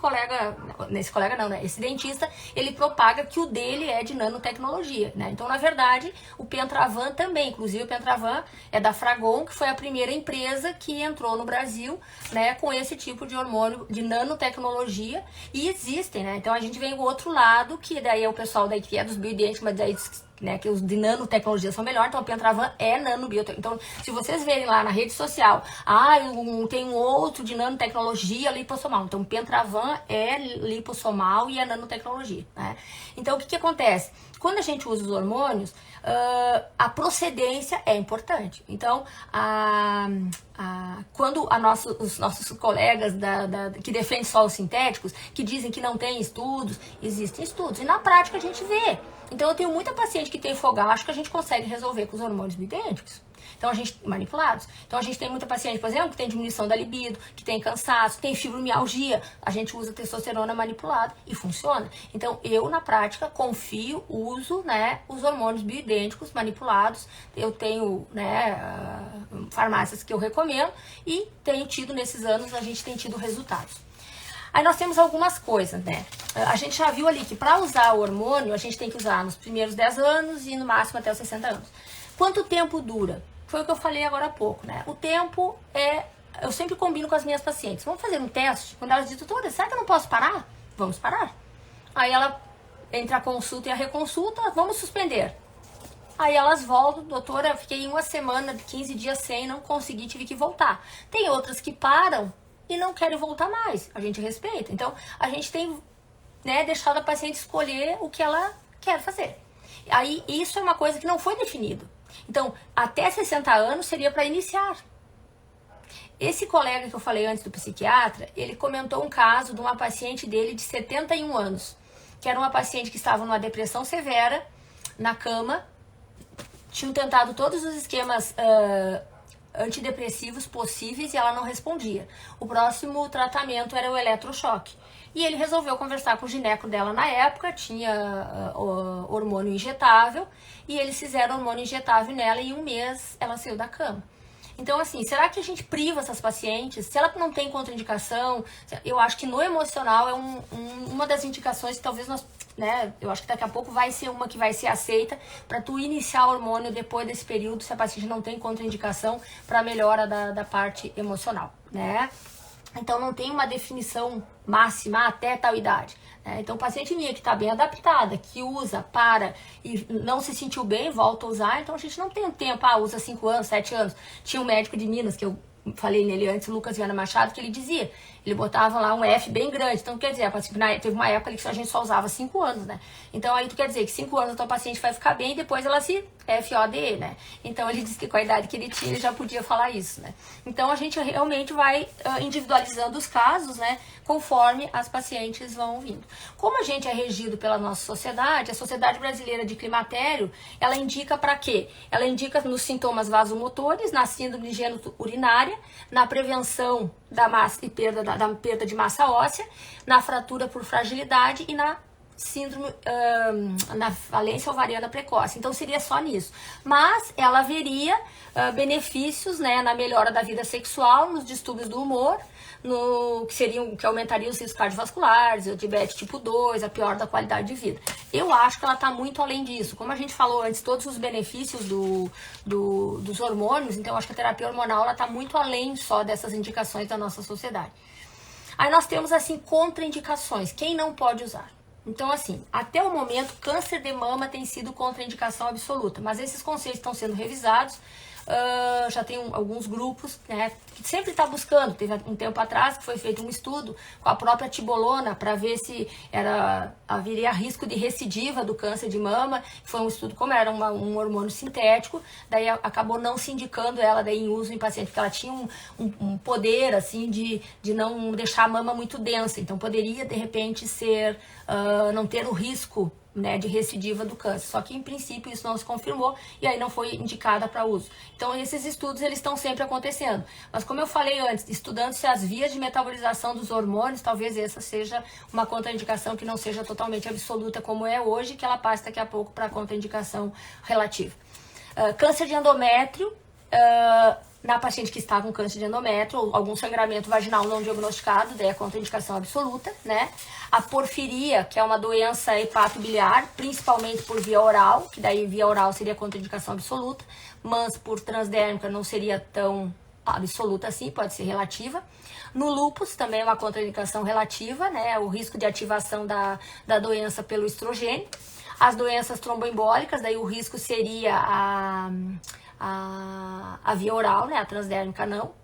dentista, ele propaga que o dele é de nanotecnologia, né? Então, na verdade, o Pentravan também, inclusive o Pentravan é da Fragon, que foi a primeira empresa que entrou no Brasil, né, com esse tipo de hormônio de nanotecnologia, e existem, né? Então, a gente vem do outro lado, que daí é o pessoal daí que é dos bioidênticos, mas daí né, que os de nanotecnologia são melhores, então o Pentravan é nanobiotecnologia. Então, se vocês verem lá na rede social, tem um outro de nanotecnologia lipossomal. Então, o Pentravan é lipossomal e é nanotecnologia, né? Então, o que acontece? Quando a gente usa os hormônios, a procedência é importante. Então, quando os nossos colegas que defendem só os sintéticos, que dizem que não tem estudos, existem estudos. E na prática a gente vê. Então, eu tenho muita paciente que tem fogacho que a gente consegue resolver com os hormônios bioidênticos. Então, manipulados. Então, a gente tem muita paciente, por exemplo, que tem diminuição da libido, que tem cansaço, tem fibromialgia. A gente usa testosterona manipulada e funciona. Então, eu, na prática, uso, né, os hormônios bioidênticos manipulados. Eu tenho, né, farmácias que eu recomendo e tenho tido, nesses anos, a gente tem tido resultados. Aí nós temos algumas coisas, né? A gente já viu ali que para usar o hormônio, a gente tem que usar nos primeiros 10 anos e no máximo até os 60 anos. Quanto tempo dura? Foi o que eu falei agora há pouco, né? O tempo eu sempre combino com as minhas pacientes. Vamos fazer um teste? Quando elas dizem, doutora, será que eu não posso parar? Vamos parar. Aí ela entra a consulta e a reconsulta, vamos suspender. Aí elas voltam, doutora, eu fiquei 1 semana, 15 dias sem, não consegui, tive que voltar. Tem outras que param e não querem voltar mais. A gente respeita. Então, a gente tem, né, deixado a paciente escolher o que ela quer fazer. Aí, isso é uma coisa que não foi definido. Então, até 60 anos seria para iniciar. Esse colega que eu falei antes do psiquiatra, ele comentou um caso de uma paciente dele de 71 anos, que era uma paciente que estava numa depressão severa, na cama, tinham tentado todos os esquemas antidepressivos possíveis e ela não respondia. O próximo tratamento era o eletrochoque. E ele resolveu conversar com o gineco dela na época, tinha hormônio injetável, e eles fizeram hormônio injetável nela e em um mês ela saiu da cama. Então, assim, será que a gente priva essas pacientes? Se ela não tem contraindicação, eu acho que no emocional é uma das indicações que talvez nós, né, eu acho que daqui a pouco vai ser uma que vai ser aceita para tu iniciar o hormônio depois desse período, se a paciente não tem contraindicação para melhora da parte emocional, né? Então, não tem uma definição máxima até tal idade. Né? Então, paciente minha que está bem adaptada, que usa, para e não se sentiu bem, volta a usar. Então, a gente não tem um tempo, usa 5 anos, 7 anos. Tinha um médico de Minas, que eu falei nele antes, Lucas Viana Machado, que ele dizia, ele botava lá um F bem grande. Então, quer dizer, teve uma época que a gente só usava 5 anos, né? Então, aí tu quer dizer que 5 anos a tua paciente vai ficar bem e depois ela se FODE, né? Então, ele disse que com a idade que ele tinha, ele já podia falar isso, né? Então, a gente realmente vai individualizando os casos, né? Conforme as pacientes vão vindo. Como a gente é regido pela nossa sociedade, a Sociedade Brasileira de Climatério, ela indica para quê? Ela indica nos sintomas vasomotores, na síndrome genito-urinária, na prevenção da massa e da perda de massa óssea, na fratura por fragilidade e na síndrome, na falência ovariana precoce. Então seria só nisso. Mas ela haveria benefícios, né, na melhora da vida sexual, nos distúrbios do humor, que aumentariam os riscos cardiovasculares, o diabetes tipo 2, a pior da qualidade de vida. Eu acho que ela está muito além disso. Como a gente falou antes, todos os benefícios dos hormônios, então eu acho que a terapia hormonal ela está muito além só dessas indicações da nossa sociedade. Aí nós temos, assim, contraindicações. Quem não pode usar? Então, assim, até o momento, câncer de mama tem sido contraindicação absoluta, mas esses conceitos estão sendo revisados. Já tem alguns grupos, né, que sempre está buscando. Teve um tempo atrás que foi feito um estudo com a própria tibolona para ver se haveria risco de recidiva do câncer de mama. Foi um estudo, como era um hormônio sintético, daí acabou não se indicando ela daí em uso em paciente, porque ela tinha um poder assim de não deixar a mama muito densa. Então poderia de repente ser não ter o risco, né, de recidiva do câncer, só que em princípio isso não se confirmou e aí não foi indicada para uso. Então esses estudos eles estão sempre acontecendo, mas como eu falei antes, estudando-se as vias de metabolização dos hormônios, talvez essa seja uma contraindicação que não seja totalmente absoluta como é hoje, que ela passe daqui a pouco para contraindicação relativa. Câncer de endométrio, na paciente que está com câncer de endométrio ou algum sangramento vaginal não diagnosticado, daí é contraindicação absoluta, né? A porfiria, que é uma doença hepatobiliar, principalmente por via oral, que daí via oral seria contraindicação absoluta, mas por transdérmica não seria tão absoluta assim, pode ser relativa. No lúpus também é uma contraindicação relativa, né? O risco de ativação da doença pelo estrogênio. As doenças tromboembólicas, daí o risco seria a via oral, né? A transdérmica não.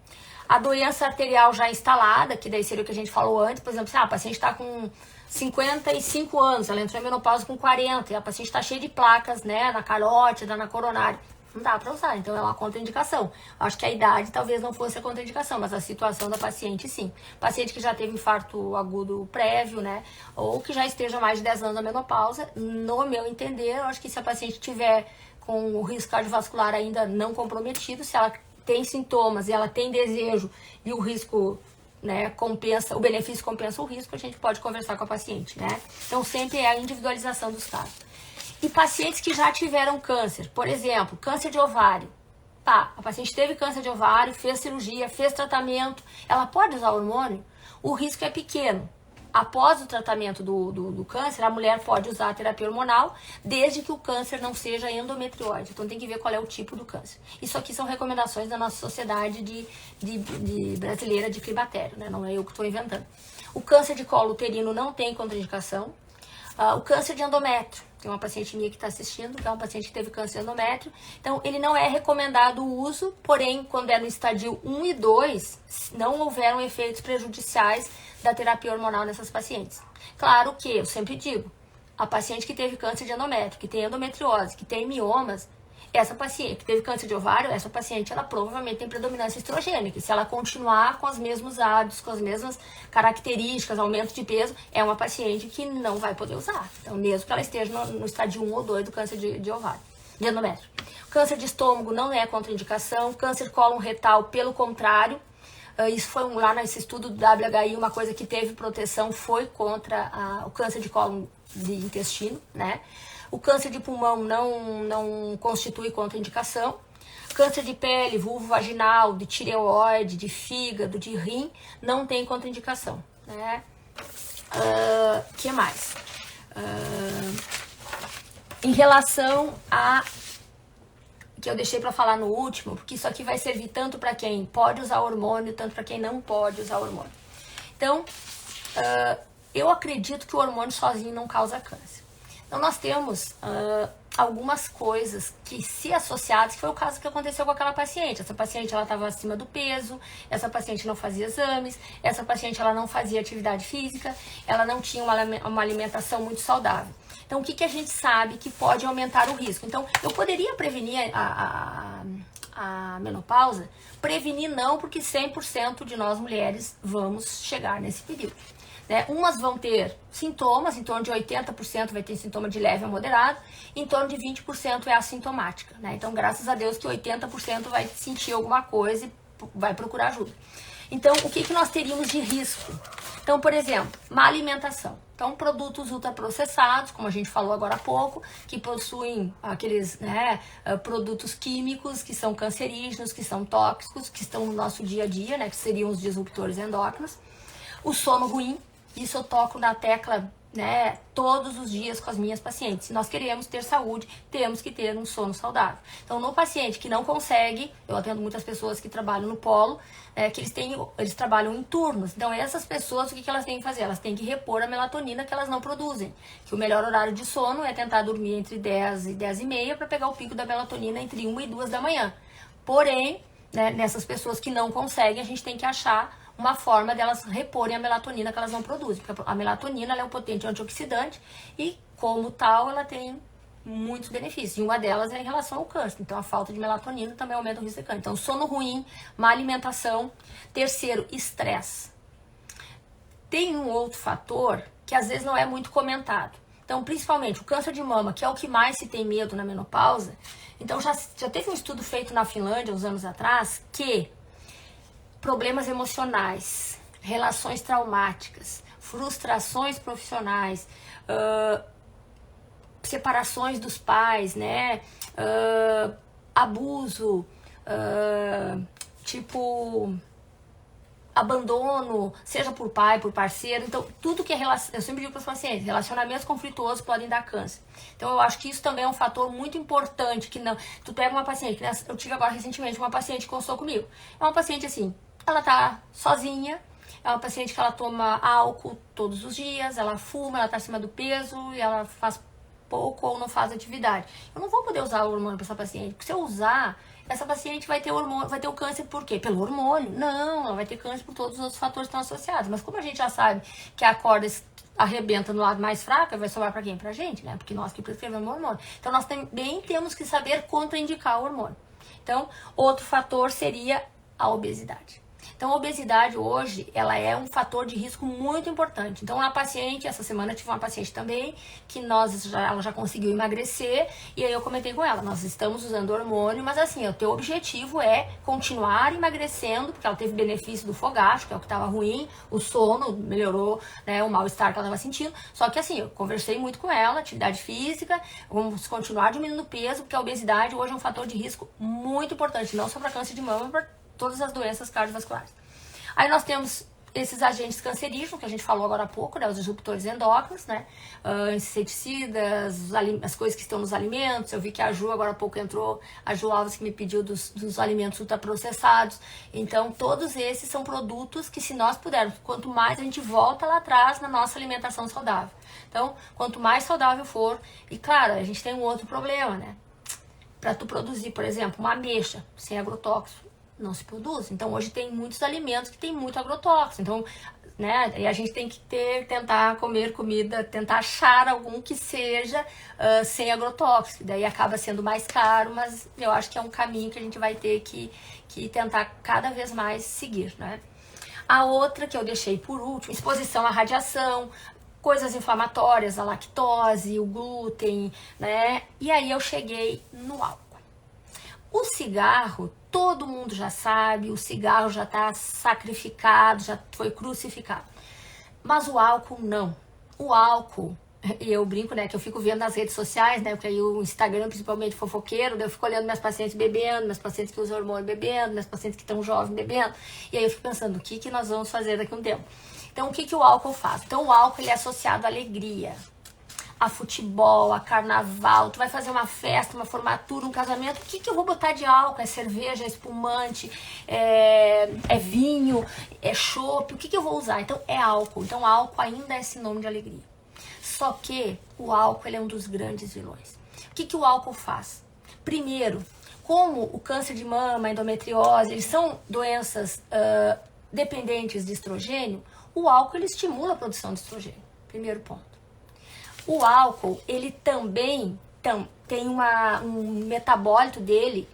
A doença arterial já instalada, que daí seria o que a gente falou antes, por exemplo, se a paciente está com 55 anos, ela entrou em menopausa com 40, e a paciente está cheia de placas, né, na carótida, na coronária, não dá para usar, então é uma contraindicação. Acho que a idade talvez não fosse a contraindicação, mas a situação da paciente sim. Paciente que já teve infarto agudo prévio, né, ou que já esteja mais de 10 anos na menopausa, no meu entender, eu acho que se a paciente tiver com o risco cardiovascular ainda não comprometido, se ela tem sintomas e ela tem desejo e o risco, né, compensa, o benefício compensa o risco, a gente pode conversar com a paciente, né? Então sempre é a individualização dos casos. E pacientes que já tiveram câncer, por exemplo, câncer de ovário. Tá, a paciente teve câncer de ovário, fez cirurgia, fez tratamento, ela pode usar hormônio? O risco é pequeno. Após o tratamento do câncer, a mulher pode usar a terapia hormonal, desde que o câncer não seja endometriose. Então tem que ver qual é o tipo do câncer. Isso aqui são recomendações da nossa sociedade brasileira de climatério, né? Não é eu que estou inventando. O câncer de colo uterino não tem contraindicação. O câncer de endométrio, tem uma paciente minha que está assistindo, que é uma paciente que teve câncer de endométrio, então ele não é recomendado o uso, porém quando é no estadio 1 e 2, não houveram efeitos prejudiciais da terapia hormonal nessas pacientes. Claro que, eu sempre digo, a paciente que teve câncer de endométrio, que tem endometriose, que tem miomas, essa paciente que teve câncer de ovário, essa paciente, ela provavelmente tem predominância estrogênica. E se ela continuar com os mesmos hábitos, com as mesmas características, aumento de peso, é uma paciente que não vai poder usar. Então, mesmo que ela esteja no estádio 1 ou 2 do câncer de ovário, de endométrio. Câncer de estômago não é contraindicação. Câncer de cólon retal, pelo contrário. Isso foi lá nesse estudo do WHI, uma coisa que teve proteção foi contra o câncer de cólon de intestino, né? O câncer de pulmão não constitui contraindicação. Câncer de pele, vulvo vaginal, de tireoide, de fígado, de rim, não tem contraindicação, né? Que mais? Em relação a que eu deixei para falar no último, porque isso aqui vai servir tanto para quem pode usar hormônio, tanto para quem não pode usar hormônio. Então, eu acredito que o hormônio sozinho não causa câncer. Então, nós temos algumas coisas que, se associadas, que foi o caso que aconteceu com aquela paciente. Essa paciente, ela estava acima do peso, essa paciente não fazia exames, essa paciente, ela não fazia atividade física, ela não tinha uma alimentação muito saudável. Então, o que a gente sabe que pode aumentar o risco? Então, eu poderia prevenir a menopausa? Prevenir não, porque 100% de nós mulheres vamos chegar nesse período. Né? Umas vão ter sintomas, em torno de 80% vai ter sintoma de leve a moderado, em torno de 20% é assintomática. Né? Então, graças a Deus que 80% vai sentir alguma coisa e vai procurar ajuda. Então, o que nós teríamos de risco? Então, por exemplo, má alimentação. Então, produtos ultraprocessados, como a gente falou agora há pouco, que possuem aqueles produtos químicos que são cancerígenos, que são tóxicos, que estão no nosso dia a dia, né, que seriam os disruptores endócrinos. O sono ruim, isso eu toco na tecla, né, todos os dias com as minhas pacientes. Se nós queremos ter saúde, temos que ter um sono saudável. Então, no paciente que não consegue, eu atendo muitas pessoas que trabalham no polo, que eles trabalham em turnos. Então, essas pessoas, o que elas têm que fazer? Elas têm que repor a melatonina que elas não produzem. Que o melhor horário de sono é tentar dormir entre 10 e 10 e meia para pegar o pico da melatonina entre 1 e 2 da manhã. Porém, né, nessas pessoas que não conseguem, a gente tem que achar uma forma delas reporem a melatonina que elas não produzem. Porque a melatonina, ela é um potente antioxidante e, como tal, ela tem muitos benefícios. E uma delas é em relação ao câncer. Então, a falta de melatonina também aumenta o risco de câncer. Então, sono ruim, má alimentação. Terceiro, estresse. Tem um outro fator que às vezes não é muito comentado. Então, principalmente o câncer de mama, que é o que mais se tem medo na menopausa. Então, já teve um estudo feito na Finlândia, uns anos atrás, que problemas emocionais, relações traumáticas, frustrações profissionais, separações dos pais, né? Abuso, abandono, seja por pai, por parceiro. Então, tudo que é relação, eu sempre digo para os pacientes, relacionamentos conflituosos podem dar câncer. Então, eu acho que isso também é um fator muito importante, que não, tu pega uma paciente, né? Eu tive agora recentemente uma paciente que consultou comigo. É uma paciente assim, ela tá sozinha, é uma paciente que ela toma álcool todos os dias, ela fuma, ela tá acima do peso e ela faz pouco ou não faz atividade. Eu não vou poder usar o hormônio para essa paciente, porque se eu usar, essa paciente vai ter hormônio, vai ter o câncer por quê? Pelo hormônio? Não, ela vai ter câncer por todos os outros fatores que estão associados. Mas como a gente já sabe que a corda arrebenta no lado mais fraco, vai sobrar para quem? Pra gente, né? Porque nós que prescrevemos o hormônio. Então, nós também temos que saber contraindicar o hormônio. Então, outro fator seria a obesidade. Então, a obesidade hoje, ela é um fator de risco muito importante. Então, a paciente, essa semana eu tive uma paciente também, que ela já conseguiu emagrecer, e aí eu comentei com ela, nós estamos usando hormônio, mas assim, o teu objetivo é continuar emagrecendo, porque ela teve benefício do fogacho, que é o que estava ruim, o sono melhorou, né, o mal-estar que ela estava sentindo, só que assim, eu conversei muito com ela, atividade física, vamos continuar diminuindo o peso, porque a obesidade hoje é um fator de risco muito importante, não só para câncer de mama, mas para todas as doenças cardiovasculares. Aí nós temos esses agentes cancerígenos, que a gente falou agora há pouco, né, os disruptores endócrinos, né, inseticidas, as coisas que estão nos alimentos. Eu vi que a Ju agora há pouco entrou, a Ju Alves, que me pediu dos alimentos ultraprocessados. Então, todos esses são produtos que, se nós pudermos, quanto mais a gente volta lá atrás na nossa alimentação saudável. Então, quanto mais saudável for, e claro, a gente tem um outro problema, né, para tu produzir, por exemplo, uma ameixa sem agrotóxico, não se produz. Então, hoje tem muitos alimentos que tem muito agrotóxico. Então, né, e a gente tem que tentar comer comida, tentar achar algum que seja sem agrotóxico. Daí acaba sendo mais caro, mas eu acho que é um caminho que a gente vai ter que tentar cada vez mais seguir, né? A outra que eu deixei por último, exposição à radiação. coisas inflamatórias, a lactose, o glúten, né? E aí eu cheguei no álcool. O cigarro, todo mundo já sabe, o cigarro já está sacrificado, já foi crucificado. Mas o álcool não. O álcool, e eu brinco, né, que eu fico vendo nas redes sociais, né, porque aí o Instagram, principalmente fofoqueiro, daí eu fico olhando minhas pacientes bebendo, minhas pacientes que usam hormônio bebendo, minhas pacientes que estão jovens bebendo, e aí eu fico pensando, o que nós vamos fazer daqui a um tempo? Então, o que o álcool faz? Então, o álcool, ele é associado à alegria, a futebol, a carnaval. Tu vai fazer uma festa, uma formatura, um casamento, o que eu vou botar de álcool? É cerveja, é espumante, é vinho, é chopp, o que eu vou usar? Então é álcool. Então álcool ainda é sinônimo de alegria. Só que o álcool, ele é um dos grandes vilões. O que o álcool faz? Primeiro, como o câncer de mama, a endometriose, eles são doenças dependentes de estrogênio, o álcool, ele estimula a produção de estrogênio. Primeiro ponto. O álcool, ele também tem um metabólito dele,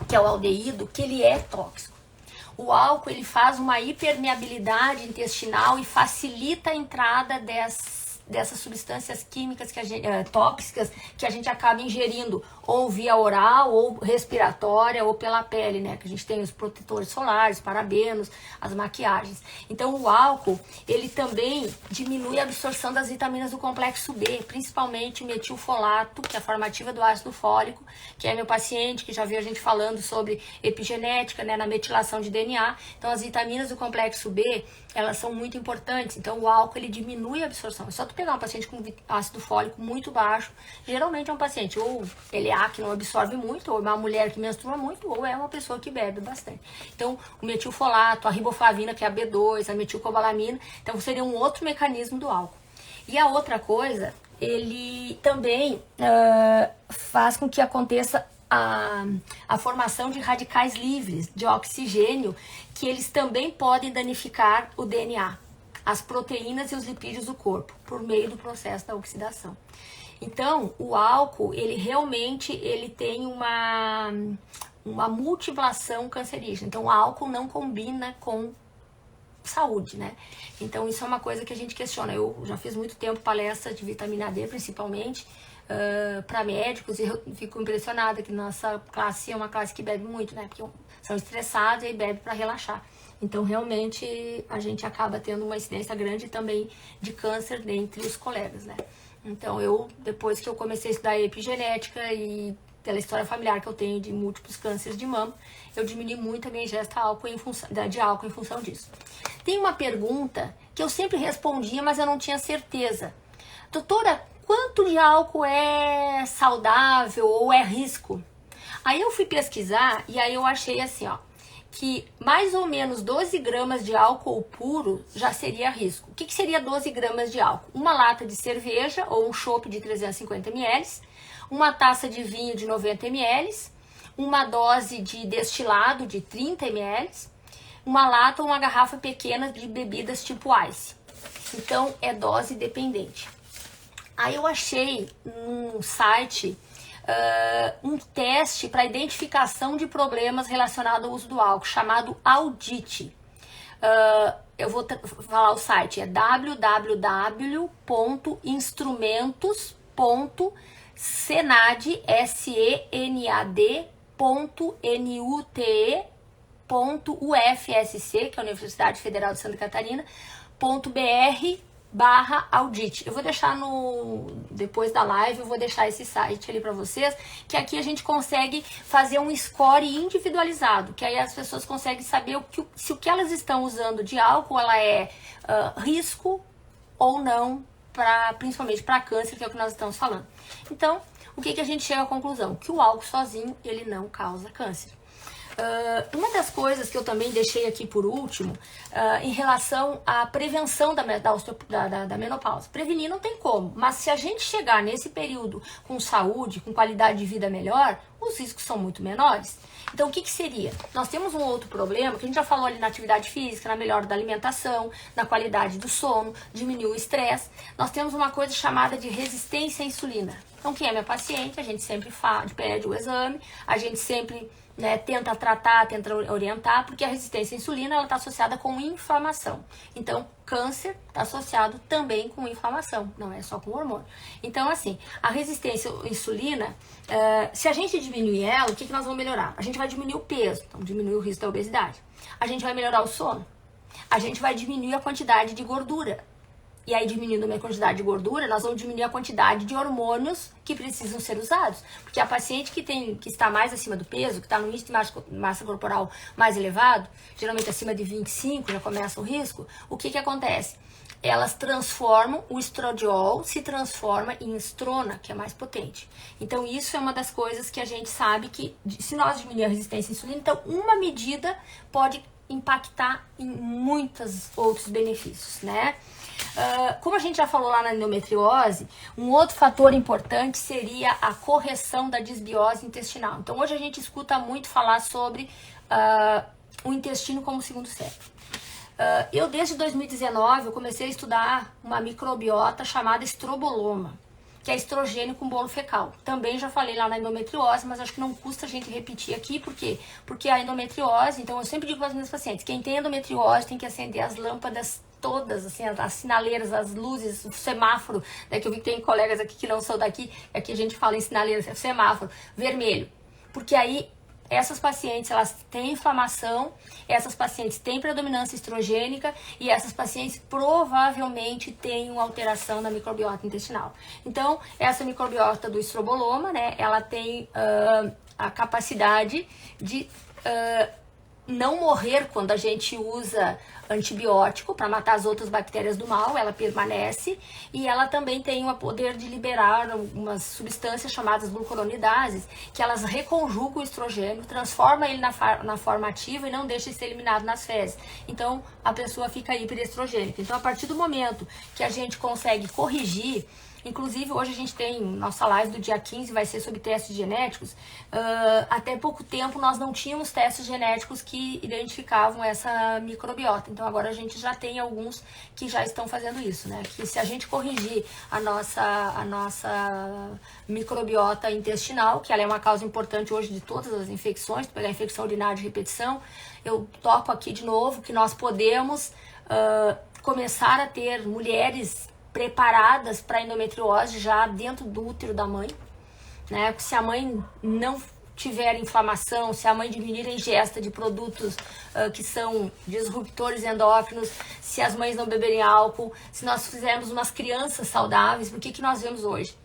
que é o aldeído, que ele é tóxico. O álcool, ele faz uma hipermeabilidade intestinal e facilita a entrada dessas substâncias químicas tóxicas que a gente acaba ingerindo ou via oral, ou respiratória, ou pela pele, né? Que a gente tem os protetores solares, parabenos, as maquiagens. Então o álcool, ele também diminui a absorção das vitaminas do complexo B, principalmente o metilfolato, que é a forma ativa do ácido fólico, que é meu paciente, que já viu a gente falando sobre epigenética, né? Na metilação de DNA. Então as vitaminas do complexo B, elas são muito importantes. Então o álcool, ele diminui a absorção. É só tu pegar um paciente com ácido fólico muito baixo, geralmente é um paciente ou ele é que não absorve muito, ou é uma mulher que menstrua muito, ou é uma pessoa que bebe bastante. Então, o metilfolato, a riboflavina, que é a B2, a metilcobalamina, então seria um outro mecanismo do álcool. E a outra coisa, ele também faz com que aconteça a formação de radicais livres de oxigênio, que eles também podem danificar o DNA, as proteínas e os lipídios do corpo, por meio do processo da oxidação. Então, o álcool, ele realmente tem uma multiplação cancerígena. Então, o álcool não combina com saúde, né? Então, isso é uma coisa que a gente questiona. Eu já fiz muito tempo palestra de vitamina D, principalmente, para médicos, e eu fico impressionada que nossa classe é uma classe que bebe muito, né? Porque são estressados e bebe para relaxar. Então, realmente, a gente acaba tendo uma incidência grande também de câncer dentre os colegas, né? Então, depois que eu comecei a estudar epigenética e pela história familiar que eu tenho de múltiplos cânceres de mama, eu diminui muito a minha ingesta de álcool em função disso. Tem uma pergunta que eu sempre respondia, mas eu não tinha certeza. Doutora, quanto de álcool é saudável ou é risco? Aí eu fui pesquisar e aí eu achei assim, ó, que mais ou menos 12 gramas de álcool puro já seria risco. O que seria 12 gramas de álcool? Uma lata de cerveja ou um chopp de 350 ml, uma taça de vinho de 90 ml, uma dose de destilado de 30 ml, uma lata ou uma garrafa pequena de bebidas tipo ice. Então, é dose dependente. Aí eu achei num site um teste para identificação de problemas relacionados ao uso do álcool, chamado Audit. Eu vou falar o site, é www.instrumentos.senad.nute.ufsc, que é a Universidade Federal de Santa Catarina, .br/audit. Eu vou deixar depois da live, eu vou deixar esse site ali para vocês, que aqui a gente consegue fazer um score individualizado, que aí as pessoas conseguem saber se o que elas estão usando de álcool, ela é risco ou não, principalmente para câncer, que é o que nós estamos falando. Então, o que a gente chega à conclusão? Que o álcool sozinho, ele não causa câncer. Uma das coisas que eu também deixei aqui por último, em relação à prevenção da menopausa. Prevenir não tem como, mas se a gente chegar nesse período com saúde, com qualidade de vida melhor, os riscos são muito menores. Então, o que seria? Nós temos um outro problema, que a gente já falou ali na atividade física, na melhora da alimentação, na qualidade do sono, diminuir o estresse. Nós temos uma coisa chamada de resistência à insulina. Então, quem é meu paciente, a gente sempre pede o exame, a gente sempre tenta tratar, tenta orientar, porque a resistência à insulina está associada com inflamação. Então, câncer está associado também com inflamação, não é só com hormônio. Então, assim, a resistência à insulina, se a gente diminuir ela, o que nós vamos melhorar? A gente vai diminuir o peso, então diminuir o risco da obesidade. A gente vai melhorar o sono. A gente vai diminuir a quantidade de gordura. E aí, diminuindo a quantidade de gordura, nós vamos diminuir a quantidade de hormônios que precisam ser usados. Porque a paciente que está mais acima do peso, que está no índice de massa corporal mais elevado, geralmente acima de 25, já começa o risco, o que acontece? Elas transformam, o estradiol se transforma em estrona, que é mais potente. Então, isso é uma das coisas que a gente sabe que, se nós diminuir a resistência à insulina, então uma medida pode impactar em muitos outros benefícios, né? Como a gente já falou lá na endometriose, um outro fator importante seria a correção da disbiose intestinal. Então, hoje a gente escuta muito falar sobre o intestino como segundo cérebro. Eu, desde 2019, eu comecei a estudar uma microbiota chamada estroboloma, que é estrogênio com bolo fecal. Também já falei lá na endometriose, mas acho que não custa a gente repetir aqui, por quê? Porque a endometriose, então eu sempre digo para as minhas pacientes, quem tem endometriose tem que acender as lâmpadas todas, assim, as sinaleiras, as luzes, o semáforo, né, que eu vi que tem colegas aqui que não são daqui, aqui a gente fala em sinaleiras, é semáforo, vermelho, porque aí essas pacientes, elas têm inflamação, essas pacientes têm predominância estrogênica e essas pacientes provavelmente têm uma alteração na microbiota intestinal. Então, essa microbiota do estroboloma, né, ela tem a capacidade de não morrer quando a gente usa antibiótico para matar as outras bactérias do mal, ela permanece, e ela também tem o poder de liberar umas substâncias chamadas glucuronidases, que elas reconjugam o estrogênio, transformam ele na forma ativa e não deixa de ser eliminado nas fezes. Então, a pessoa fica hiperestrogênica. Então, a partir do momento que a gente consegue corrigir, inclusive hoje a gente tem, nossa live do dia 15 vai ser sobre testes genéticos, até pouco tempo nós não tínhamos testes genéticos que identificavam essa microbiota, então agora a gente já tem alguns que já estão fazendo isso, né, que se a gente corrigir a nossa microbiota intestinal, que ela é uma causa importante hoje de todas as infecções, pegar a infecção urinária de repetição, eu toco aqui de novo que nós podemos começar a ter mulheres preparadas para endometriose já dentro do útero da mãe, né? Se a mãe não tiver inflamação, se a mãe diminuir a ingesta de produtos que são disruptores endócrinos, se as mães não beberem álcool, se nós fizermos umas crianças saudáveis, porque que nós vemos hoje?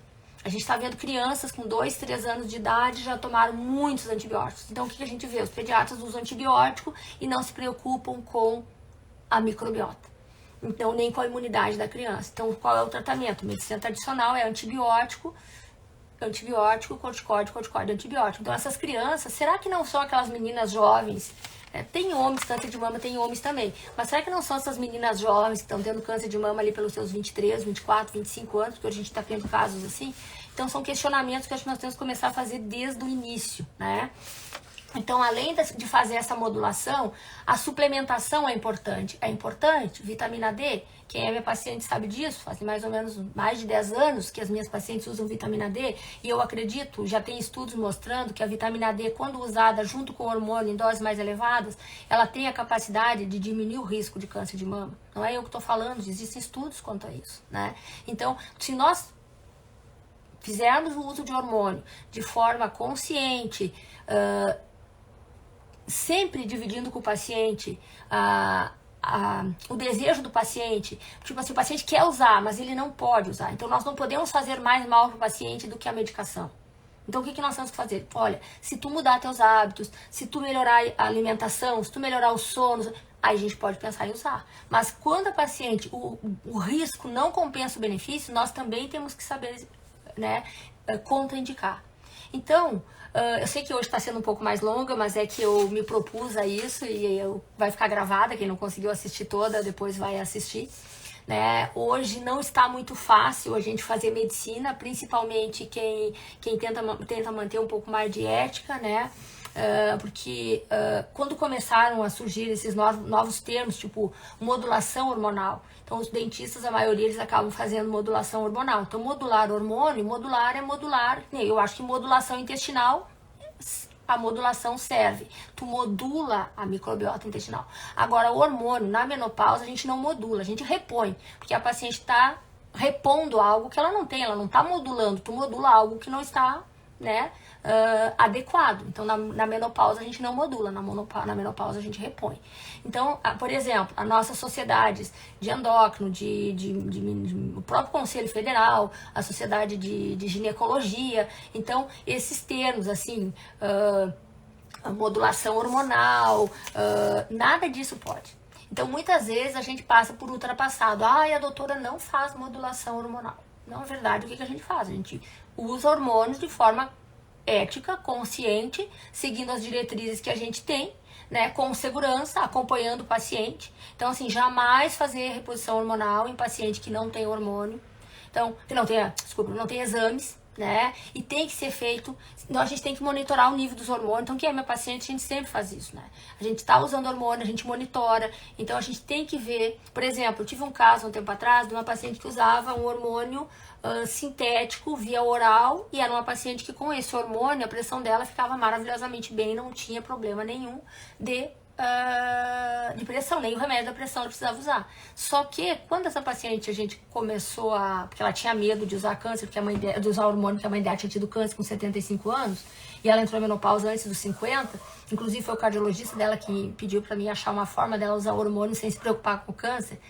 A gente está vendo crianças com 2, 3 anos de idade já tomaram muitos antibióticos. Então, o que a gente vê? Os pediatras usam antibiótico e não se preocupam com a microbiota. Então, nem com a imunidade da criança. Então, qual é o tratamento? Medicina tradicional é antibiótico, corticóide, antibiótico. Então, essas crianças, será que não são aquelas meninas jovens? Tem homens, câncer de mama, tem homens também. Mas será que não são essas meninas jovens que estão tendo câncer de mama ali pelos seus 23, 24, 25 anos? Porque a gente está tendo casos assim. Então, são questionamentos que acho que nós temos que começar a fazer desde o início, né? Então, além de fazer essa modulação, a suplementação é importante. É importante, vitamina D, quem é minha paciente sabe disso, faz mais ou menos mais de 10 anos que as minhas pacientes usam vitamina D, e eu acredito, já tem estudos mostrando que a vitamina D, quando usada junto com o hormônio em doses mais elevadas, ela tem a capacidade de diminuir o risco de câncer de mama. Não é eu que estou falando, existem estudos quanto a isso, né? Então, se nós fizermos o uso de hormônio de forma consciente, sempre dividindo com o paciente o desejo do paciente, tipo assim, o paciente quer usar, mas ele não pode usar, então nós não podemos fazer mais mal para o paciente do que a medicação. Então, o que nós temos que fazer? Olha, se tu mudar teus hábitos, se tu melhorar a alimentação, se tu melhorar o sono, aí a gente pode pensar em usar. Mas quando a paciente, o risco não compensa o benefício, nós também temos que saber, né, contraindicar. Então, eu sei que hoje está sendo um pouco mais longa, mas é que eu me propus a isso e vai ficar gravada, quem não conseguiu assistir toda, depois vai assistir. Né? Hoje não está muito fácil a gente fazer medicina, principalmente quem tenta manter um pouco mais de ética, né? Porque quando começaram a surgir esses novos termos, tipo modulação hormonal, então os dentistas, a maioria, eles acabam fazendo modulação hormonal. Então modular hormônio, modular é modular, eu acho que modulação intestinal a modulação serve. Tu modula a microbiota intestinal. Agora, o hormônio, na menopausa, a gente não modula, a gente repõe. Porque a paciente está repondo algo que ela não tem, ela não está modulando. Tu modula algo que não está, né, adequado. Então, na menopausa, a gente não modula, na menopausa, a gente repõe. Então, por exemplo, as nossas sociedades de endócrino, o próprio Conselho Federal, a Sociedade de Ginecologia, então, esses termos, assim, modulação hormonal, nada disso pode. Então, muitas vezes, a gente passa por ultrapassado. E a doutora não faz modulação hormonal. Não é verdade. O que a gente faz? A gente usa hormônios de forma ética, consciente, seguindo as diretrizes que a gente tem, né, com segurança, acompanhando o paciente. Então, assim, jamais fazer reposição hormonal em paciente que não tem hormônio, então, que não tem exames, né, e tem que ser feito, a gente tem que monitorar o nível dos hormônios. Então, quem é meu paciente, a gente sempre faz isso, né, a gente tá usando hormônio, a gente monitora, então a gente tem que ver. Por exemplo, eu tive um caso um tempo atrás de uma paciente que usava um hormônio sintético via oral, e era uma paciente que com esse hormônio a pressão dela ficava maravilhosamente bem, não tinha problema nenhum de pressão, nem o remédio da pressão ela precisava usar. Só que quando essa paciente a gente começou porque ela tinha medo de usar câncer, de usar hormônio, porque a mãe dela tinha tido câncer com 75 anos, e ela entrou em menopausa antes dos 50, inclusive foi o cardiologista dela que pediu pra mim achar uma forma dela usar hormônio sem se preocupar com o câncer.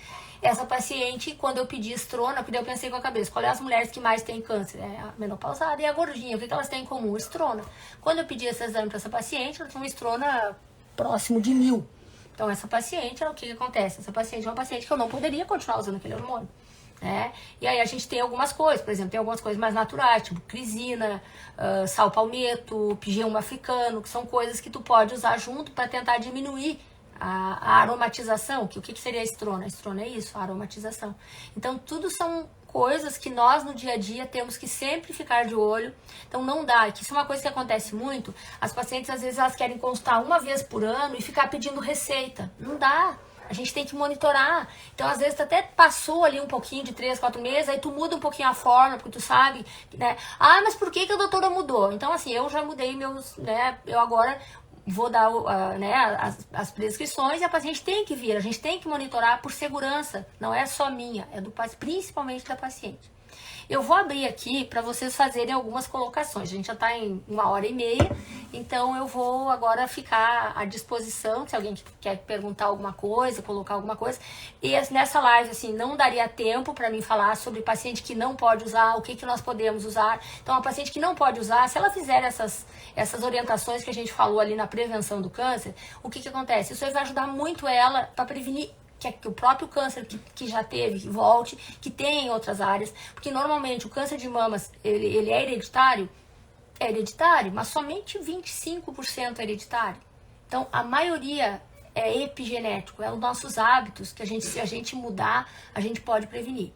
Essa paciente, quando eu pedi estrona, porque eu pensei com a cabeça, qual é as mulheres que mais têm câncer? É a menopausada e a gordinha, o que elas têm em comum? Estrona. Quando eu pedi esse exame para essa paciente, ela tinha uma estrona próximo de 1000. Então, essa paciente, o que acontece? Essa paciente é uma paciente que eu não poderia continuar usando aquele hormônio, né? E aí a gente tem algumas coisas, por exemplo, tem algumas coisas mais naturais, tipo crisina, sal palmeto, pigeon africano, que são coisas que tu pode usar junto para tentar diminuir a aromatização. O que seria a estrona? A estrona é isso, a aromatização. Então, tudo são coisas que nós no dia a dia temos que sempre ficar de olho. Então, não dá, que isso é uma coisa que acontece muito. As pacientes, às vezes, elas querem consultar uma vez por ano e ficar pedindo receita. Não dá. A gente tem que monitorar. Então, às vezes, tu até passou ali um pouquinho de 3, 4 meses, aí tu muda um pouquinho a forma, porque tu sabe, né? Mas por que a doutora mudou? Então, assim, eu já mudei meus, né? Eu agora vou dar né, as prescrições, e a paciente tem que vir, a gente tem que monitorar por segurança, não é só minha, é principalmente da paciente. Eu vou abrir aqui para vocês fazerem algumas colocações. A gente já está em 1h30, então eu vou agora ficar à disposição, se alguém quer perguntar alguma coisa, colocar alguma coisa. E nessa live, assim, não daria tempo para mim falar sobre paciente que não pode usar, o que nós podemos usar. Então, a paciente que não pode usar, se ela fizer essas orientações que a gente falou ali na prevenção do câncer, o que acontece? Isso aí vai ajudar muito ela para prevenir que o próprio câncer que já teve, que volte, que tem em outras áreas, porque normalmente o câncer de mamas, ele é hereditário? É hereditário, mas somente 25% é hereditário. Então, a maioria é epigenético, é os nossos hábitos, que se a gente mudar, a gente pode prevenir.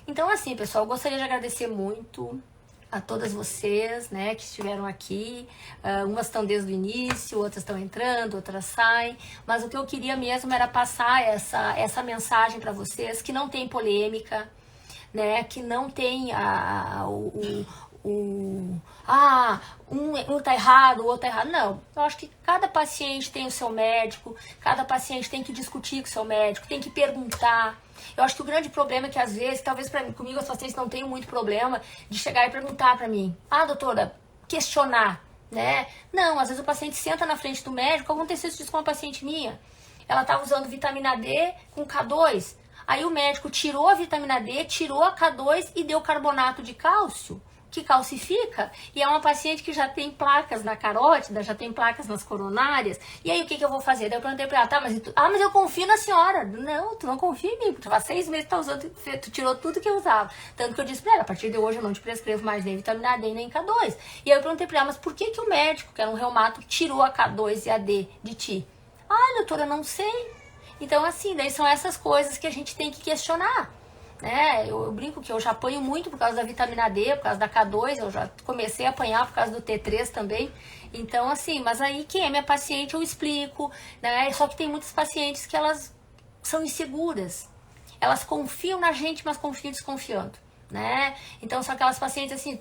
Então, assim, pessoal, eu gostaria de agradecer muito a todas vocês, né, que estiveram aqui. Umas estão desde o início, outras estão entrando, outras saem, mas o que eu queria mesmo era passar essa mensagem para vocês, que não tem polêmica, né, que não tem um tá errado, o outro tá errado. Não, eu acho que cada paciente tem o seu médico, cada paciente tem que discutir com o seu médico, tem que perguntar. Eu acho que o grande problema é que às vezes, talvez comigo as pacientes não tenham muito problema de chegar e perguntar pra mim, doutora, questionar, né? Não, às vezes o paciente senta na frente do médico. Aconteceu isso com uma paciente minha, ela tava usando vitamina D com K2, aí o médico tirou a vitamina D, tirou a K2 e deu carbonato de cálcio, que calcifica, e é uma paciente que já tem placas na carótida, já tem placas nas coronárias. E aí o que eu vou fazer? Daí eu perguntei pra ela, mas eu confio na senhora. Não, tu não confia em mim, porque tu faz 6 meses que tá usando, tu tirou tudo que eu usava. Tanto que eu disse pra ela, a partir de hoje eu não te prescrevo mais nem vitamina D nem K2. E aí eu perguntei pra ela, mas por que o médico, que era um reumato, tirou a K2 e a D de ti? Doutora, eu não sei. Então, assim, daí são essas coisas que a gente tem que questionar. Eu brinco que eu já apanho muito por causa da vitamina D, por causa da K2, eu já comecei a apanhar por causa do T3 também. Então, assim, mas aí quem é minha paciente eu explico, né? Só que tem muitas pacientes que elas são inseguras. Elas confiam na gente, mas confiam desconfiando. né? Então são aquelas pacientes assim,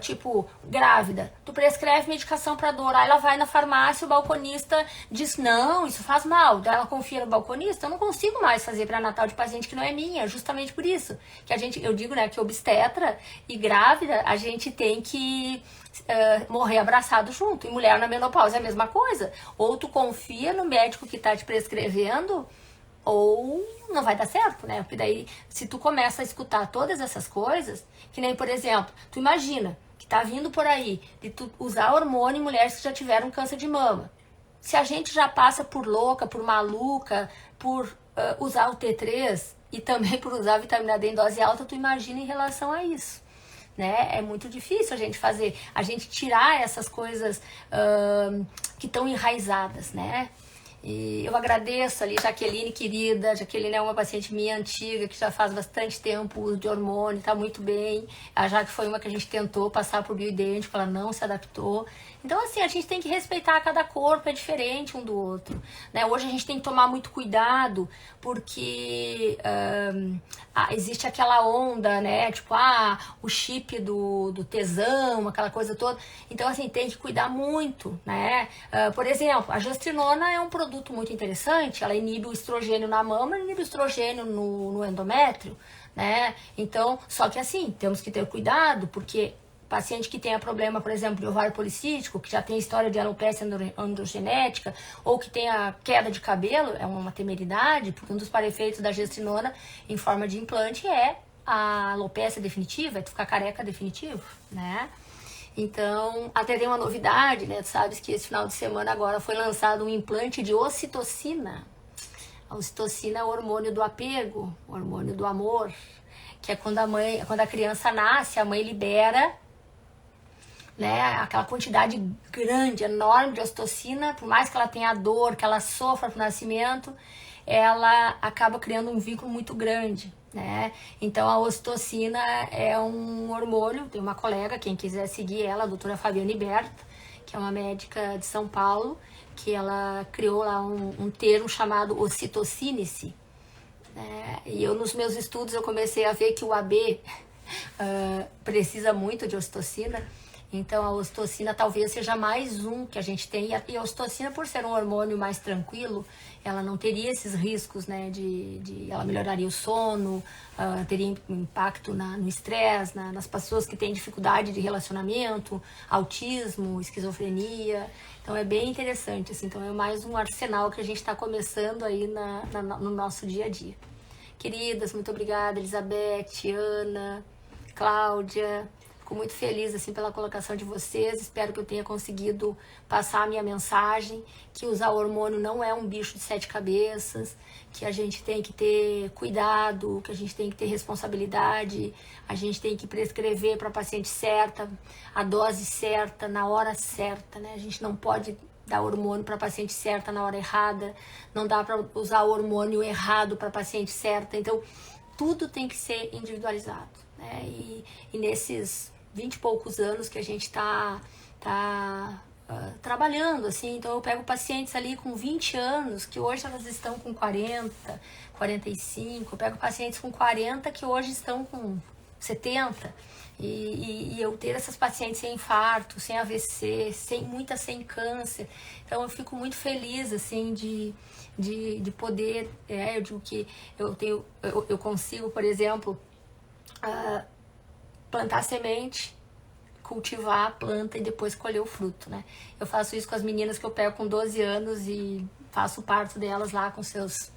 tipo, grávida, tu prescreve medicação para dor, aí ela vai na farmácia, o balconista diz, não, isso faz mal, daí ela confia no balconista, eu não consigo mais fazer pré-natal de paciente que não é minha, justamente por isso, que eu digo, né, que obstetra e grávida, a gente tem que morrer abraçado junto, e mulher na menopausa é a mesma coisa, ou tu confia no médico que tá te prescrevendo, ou não vai dar certo, né? Porque daí, se tu começa a escutar todas essas coisas, que nem, por exemplo, tu imagina que tá vindo por aí de tu usar hormônio em mulheres que já tiveram câncer de mama. Se a gente já passa por louca, por maluca, por usar o T3 e também por usar a vitamina D em dose alta, tu imagina em relação a isso. Né? É muito difícil a gente tirar essas coisas que estão enraizadas, né? E eu agradeço ali, Jaqueline querida. Jaqueline é uma paciente minha antiga, que já faz bastante tempo uso de hormônio, tá muito bem. A Jaque foi uma que a gente tentou passar por bioidêntico, ela não se adaptou. Então, assim, a gente tem que respeitar, cada corpo é diferente um do outro, né? Hoje a gente tem que tomar muito cuidado, porque existe aquela onda, né? Tipo, o chip do tesão, aquela coisa toda. Então, assim, tem que cuidar muito, né? Por exemplo, a gestrinona é um produto muito interessante, ela inibe o estrogênio na mama, inibe o estrogênio no endométrio, né? Então, só que assim, temos que ter cuidado, porque paciente que tenha problema, por exemplo, de ovário policístico, que já tem história de alopecia androgenética, ou que tenha queda de cabelo, é uma temeridade, porque um dos parefeitos da gestrinona em forma de implante é a alopecia definitiva, é tu ficar careca definitivo, né? Então, até tem uma novidade, né? Tu sabes que esse final de semana agora foi lançado um implante de ocitocina. A ocitocina é o hormônio do apego, o hormônio do amor, que é quando a criança nasce, a mãe libera, né, aquela quantidade grande, enorme de ocitocina, por mais que ela tenha dor, que ela sofra pro nascimento, ela acaba criando um vínculo muito grande, né? Então a ocitocina é um hormônio, tem uma colega, quem quiser seguir ela, a doutora Fabiane Berta, que é uma médica de São Paulo, que ela criou lá um termo chamado ocitocínice, né? E eu, nos meus estudos, eu comecei a ver que o AB precisa muito de ocitocina. Então a ocitocina talvez seja mais um que a gente tem, e a ocitocina, por ser um hormônio mais tranquilo, ela não teria esses riscos, né, ela melhoraria o sono, teria impacto no estresse, nas pessoas que têm dificuldade de relacionamento, autismo, esquizofrenia. Então é bem interessante, assim, então é mais um arsenal que a gente está começando aí no nosso dia a dia. Queridas, muito obrigada, Elizabeth, Ana, Cláudia. Fico muito feliz assim pela colocação de vocês, espero que eu tenha conseguido passar a minha mensagem, que usar hormônio não é um bicho de 7 cabeças, que a gente tem que ter cuidado, que a gente tem que ter responsabilidade, a gente tem que prescrever para a paciente certa, a dose certa, na hora certa, né? A gente não pode dar hormônio para a paciente certa na hora errada, não dá para usar o hormônio errado para a paciente certa, então tudo tem que ser individualizado, né? E nesses 20 e poucos anos que a gente está trabalhando, assim, então eu pego pacientes ali com 20 anos, que hoje elas estão com 40, 45, eu pego pacientes com 40 que hoje estão com 70, e eu ter essas pacientes sem infarto, sem AVC, muitas sem câncer, então eu fico muito feliz, assim, de poder, eu digo que eu consigo, por exemplo, plantar semente, cultivar a planta e depois colher o fruto, né? Eu faço isso com as meninas que eu pego com 12 anos e faço o parto delas lá com seus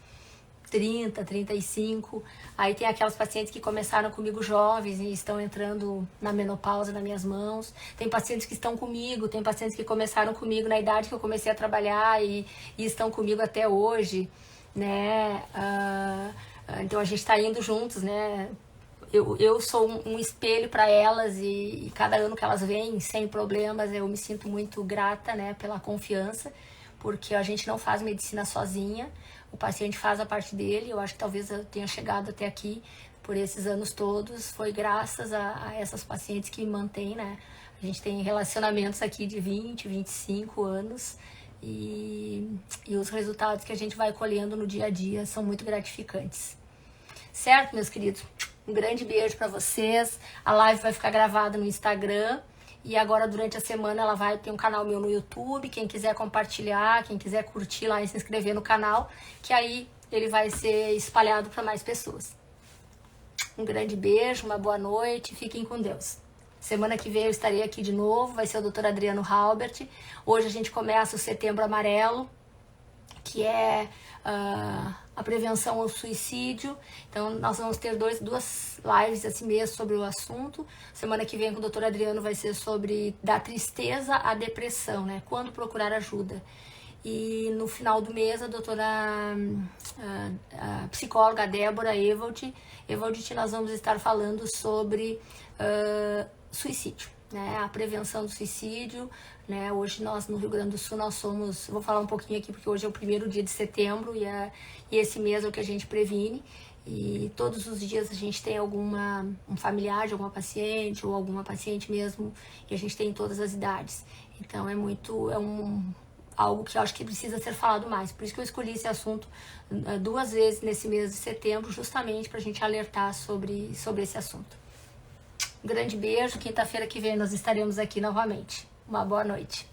30, 35. Aí tem aquelas pacientes que começaram comigo jovens e estão entrando na menopausa nas minhas mãos. Tem pacientes que estão comigo, tem pacientes que começaram comigo na idade que eu comecei a trabalhar e estão comigo até hoje, né? Então a gente está indo juntos, né? Eu sou um espelho para elas e cada ano que elas vêm sem problemas eu me sinto muito grata, né, pela confiança, porque a gente não faz medicina sozinha, o paciente faz a parte dele. Eu acho que talvez eu tenha chegado até aqui por esses anos todos, foi graças a essas pacientes que me mantêm, né? A gente tem relacionamentos aqui de 20, 25 anos e os resultados que a gente vai colhendo no dia a dia são muito gratificantes. Certo, meus queridos? Um grande beijo para vocês. A live vai ficar gravada no Instagram. E agora, durante a semana, ela vai ter um canal meu no YouTube. Quem quiser compartilhar, quem quiser curtir lá e se inscrever no canal, que aí ele vai ser espalhado para mais pessoas. Um grande beijo, uma boa noite. Fiquem com Deus. Semana que vem eu estarei aqui de novo. Vai ser o Dr. Adriano Halbert. Hoje a gente começa o Setembro Amarelo, que é a prevenção ao suicídio. Então, nós vamos ter duas lives esse mês sobre o assunto. Semana que vem com o Dr. Adriano vai ser sobre da tristeza à depressão, né? Quando procurar ajuda. E no final do mês, a doutora a psicóloga Débora Ewald, nós vamos estar falando sobre suicídio, né? A prevenção do suicídio, né? Hoje nós no Rio Grande do Sul nós somos, vou falar um pouquinho aqui porque hoje é o primeiro dia de setembro e esse mês é o que a gente previne, e todos os dias a gente tem um familiar de alguma paciente ou alguma paciente mesmo, e a gente tem em todas as idades. Então algo que eu acho que precisa ser falado mais. Por isso que eu escolhi esse assunto 2 vezes nesse mês de setembro, justamente para a gente alertar sobre esse assunto. Um grande beijo. Quinta-feira que vem nós estaremos aqui novamente. Uma boa noite.